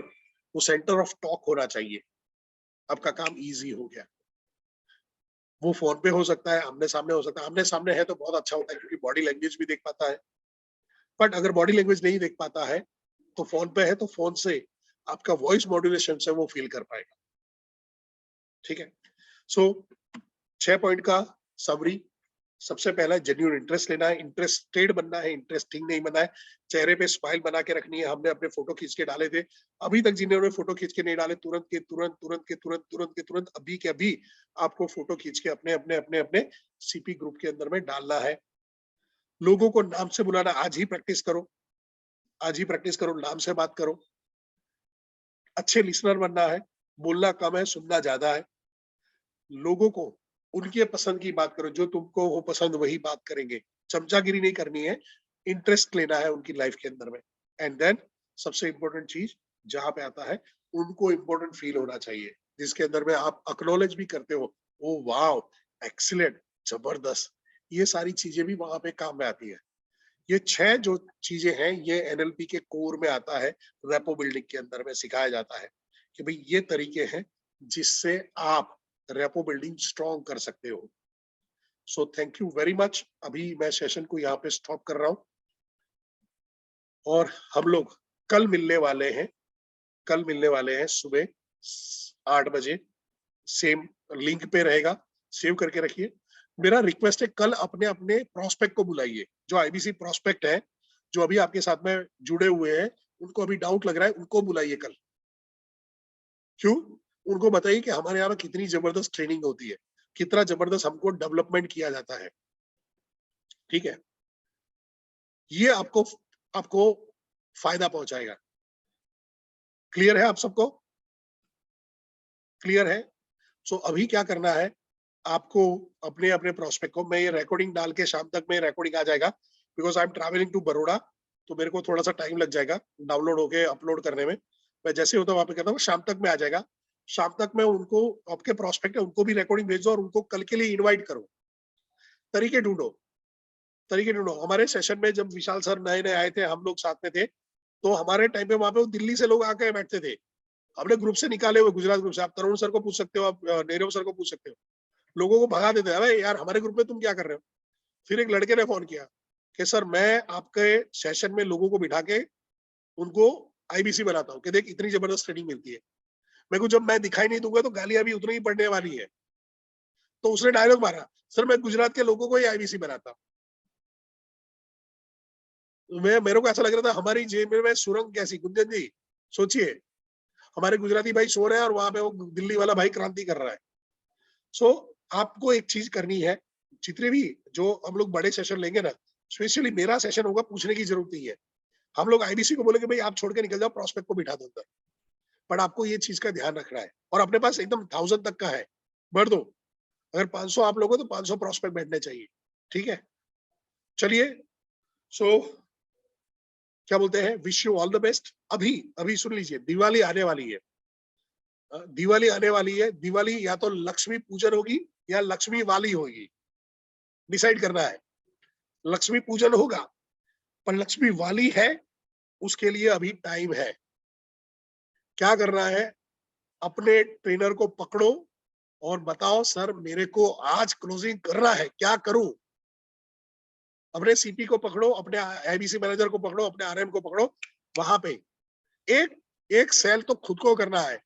Speaker 1: वो सेंटर ऑफ टॉक होना चाहिए। आपका काम इजी हो गया। वो फोन पे हो सकता है, आमने सामने हो सकता है, आमने सामने है तो बहुत अच्छा होता है क्योंकि बॉडी लैंग्वेज भी देख पाता है। बट अगर बॉडी लैंग्वेज नहीं देख पाता है तो फोन पे है तो फोन से आपका वॉइस मॉड्यूलेशन से वो फील कर पाएगा। ठीक है, सो 6 पॉइंट का समरी। सबसे पहला जेन्युइन इंटरेस्ट लेना है, इंटरेस्टेड बनना है, इंटरेस्टिंग नहीं बनना है। चेहरे पे स्माइल बना के रखनी है। हमने अपने फोटो खींच के डाले थे, अभी तक जिन्होंने फोटो खींच के नहीं डाले, तुरंत के तुरंत, तुरंत के तुरंत, तुरंत के तुरंत, अभी के अभी आपको फोटो खींच के अपने अपने अपने अपने सीपी ग्रुप के अंदर में डालना है। लोगों को नाम से बुलाना आज ही प्रैक्टिस करो, आज ही प्रैक्टिस करो, नाम से बात करो। अच्छे लिसनर बनना है, बोलना कम है, सुनना ज्यादा है। लोगों को उनके पसंद की बात करो, जो तुमको वो पसंद वही बात करेंगे। चमचागिरी नहीं करनी है, इंटरेस्ट लेना है उनकी लाइफ के अंदर में। एंड देन सबसे इंपॉर्टेंट चीज जहां पे आता है, उनको इंपॉर्टेंट फील होना चाहिए, जिसके अंदर में आप अक्नॉलेज भी करते हो, ओ वाओ एक्सीलेंट, जबरदस्त। ये सारी चीजें भी वहां पे काम में आती है। ये 6 जो चीजें हैं ये एनएलपी के कोर में आता है, रेपो बिल्डिंग के अंदर में सिखाया जाता है कि भाई ये तरीके हैं जिससे आप रेपो बिल्डिंग स्ट्रॉन्ग कर सकते हो। सो थैंक यू वेरी मच। अभी मैं सेशन को यहाँ पे स्टॉप कर रहा हूँ और हम लोग कल मिलने वाले हैं, कल मिलने वाले हैं सुबह 8 बजे, सेम लिंक पे रहेगा, सेव करके रखिए। मेरा रिक्वेस्ट है कल अपने अपने प्रोस्पेक्ट को बुलाइए, जो आईबीसी प्रोस्पेक्ट है, जो अभी आपके साथ में जुड़े हुए हैं, उनको अभी डाउट लग रहा है, उनको बुलाइए कल। क्यों? उनको बताइए कि हमारे यहाँ कितनी जबरदस्त ट्रेनिंग होती है, कितना जबरदस्त हमको डेवलपमेंट किया जाता है। ठीक है, ये आपको आपको फायदा पहुंचाएगा। क्लियर है आप सबको? क्लियर है? सो अभी क्या करना है, आपको अपने अपने प्रोस्पेक्ट को, मैं ये रिकॉर्डिंग डाल के शाम तक में रिकॉर्डिंग आ जाएगा, because I am travelling to Baroda, तो मेरे को थोड़ा सा टाइम लग जाएगा डाउनलोड होके अपलोड करने में। मैं जैसे होता वहां पे कहता हूँ शाम तक में आ जाएगा। शाम तक में उनको, आपके प्रोस्पेक्ट है उनको भी रिकॉर्डिंग भेज दो और उनको कल के लिए इन्वाइट करो। तरीके ढूंढो, तरीके ढूंढो। हमारे सेशन में जब विशाल सर नए नए आए थे, हम लोग साथ में थे, तो हमारे टाइम पे वहां पे दिल्ली से लोग आके बैठते थे। हमने ग्रुप से निकाले हुए, गुजरात ग्रुप से, आप तरुण सर को पूछ सकते हो, आप नीरव सर को पूछ सकते हो। लोगों को भगा देते, अरे यार हमारे ग्रुप में तुम क्या कर रहे हो। फिर एक लड़के ने फोन किया कि सर मैं आपके सेशन में लोगों को बिठा के उनको आईबीसी बनाता हूँ, कि देख इतनी जबरदस्त ट्रेनिंग मिलती है। मेरे को जब मैं दिखाई नहीं दूंगा तो गालियां भी उतनी ही पड़ने वाली है। तो उसने डायलॉग मारा, सर मैं गुजरात के लोगों को ही आईबीसी बनाता हूँ। मैं, मेरे को ऐसा लग रहा था हमारी जेब में सुरंग कैसी। गुंजन जी सोचिए, हमारे गुजराती भाई सो रहे हैं और वहां पे वो दिल्ली वाला भाई क्रांति कर रहा है। सो आपको एक चीज करनी है, जितने भी जो हम लोग बड़े सेशन लेंगे ना, स्पेशली मेरा सेशन होगा, पूछने की जरूरत नहीं है। हम लोग आईबीसी को बोलेंगे भाई आप छोड़ के निकल जाओ, प्रोस्पेक्ट को बिठा दो अंदर। बट आपको ये चीज का ध्यान रखना है, और अपने पास एकदम 1000 तक का है, भर दो। अगर 500 आप लोग हो तो 500 प्रॉस्पेक्ट बैठने चाहिए, ठीक है। चलिए, सो क्या बोलते हैं, wish you all the best. अभी अभी सुन लीजिए, दिवाली आने वाली है। दिवाली आने वाली है, दिवाली या तो लक्ष्मी पूजन होगी या लक्ष्मी वाली होगी, डिसाइड करना है। लक्ष्मी पूजन होगा पर लक्ष्मी वाली है, उसके लिए अभी टाइम है। क्या करना है, अपने ट्रेनर को पकड़ो और बताओ सर मेरे को आज क्लोजिंग करना है, क्या करूं। अपने सीपी को पकड़ो, अपने आईबीसी मैनेजर को पकड़ो, अपने आरएम को पकड़ो। वहां पे एक एक सेल तो खुद को करना है।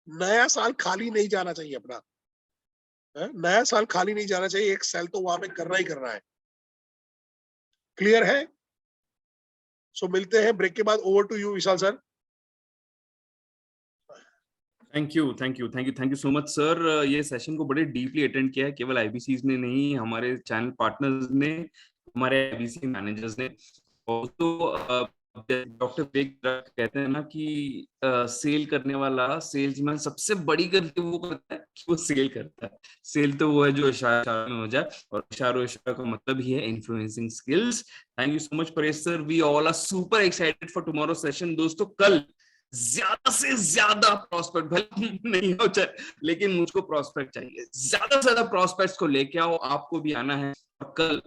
Speaker 1: नया साल खाली नहीं जाना चाहिए अपना, नया साल खाली नहीं जाना चाहिए, एक सेल तो वहां पे करना ही करना है। क्लियर है? सो मिलते हैं ब्रेक के बाद। Over to you Vishal sir.
Speaker 2: Thank you, thank you, thank you, thank you so much sir. ये सेशन को बड़े डीपली अटेंड किया है, केवल आईबीसीज ने नहीं, हमारे चैनल पार्टनर्स ने, हमारे आईबीसी मैनेजर्स ने। और तो डॉक्टर वेग कहते हैं ना कि सेल करने वाला सेल्समैन सबसे बड़ी गलती वो करता है कि वो सेल करता है। सेल तो वो है जो इशारा में हो जाए, और इशारों इशारा का मतलब ही है influencing skills. Thank you so much Paresh sir. We all are super excited for tomorrow session. दोस्तों, कल ज्यादा से ज्यादा प्रोस्पेक्ट, भले नहीं हो चाहे, लेकिन मुझको प्रोस्पेक्ट चाहिए। ज्यादा से ज्यादा प्रोस्पेक्ट्स को लेके आओ, आपको भी आना है, और कल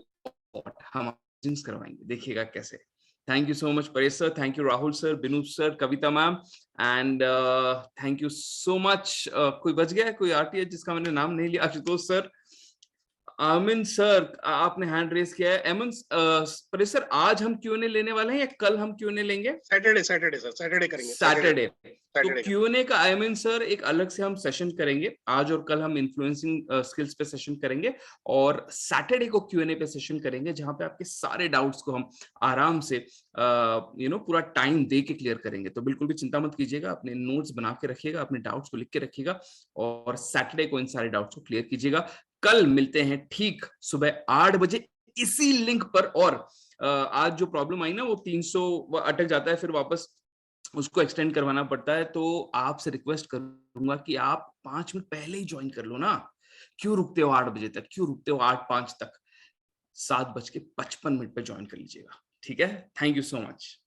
Speaker 2: हम करवाएंगे, देखिएगा कैसे। Thank you so much Paresh sir, thank you Rahul sir, Binu sir, Kavita ma'am, and thank you so much. कोई बच गया है, कोई आरटीएच जिसका मैंने नाम नहीं लिया? आशुतोष सर, आमिन सर, आपने हैंड रेस किया है। एमन परेश सर, आज हम क्यूएनए लेने वाले हैं या कल हम क्यूएनए लेंगे?
Speaker 1: सैटरडे, सैटरडे सर, सैटरडे करेंगे।
Speaker 2: सैटरडे। तो
Speaker 1: सैटरडे
Speaker 2: क्यूएनए का आयमन सर एक अलग से हम सेशन करेंगे। आज और कल हम इन्फ्लुएंसिंग स्किल्स पे सेशन करेंगे, और सैटरडे को क्यूएनए पे सेशन करेंगे, जहां पे आपके सारे डाउट्स को हम आराम से पूरा टाइम दे के क्लियर करेंगे। तो बिल्कुल भी चिंता मत कीजिएगा, अपने नोट्स बना के रखिएगा, अपने डाउट्स को लिख के रखिएगा, और सैटरडे को इन सारे डाउट्स को क्लियर कीजिएगा। कल मिलते हैं ठीक सुबह 8 बजे इसी लिंक पर। और आज जो प्रॉब्लम आई ना, वो 300 अटक जाता है, फिर वापस उसको एक्सटेंड करवाना पड़ता है। तो आपसे रिक्वेस्ट करूंगा कि आप 5 मिनट पहले ही ज्वाइन कर लो ना। क्यों रुकते हो 8 बजे तक, क्यों रुकते हो 8:05 तक? 7:55 पे ज्वाइन कर लीजिएगा, ठीक है। Thank you so much.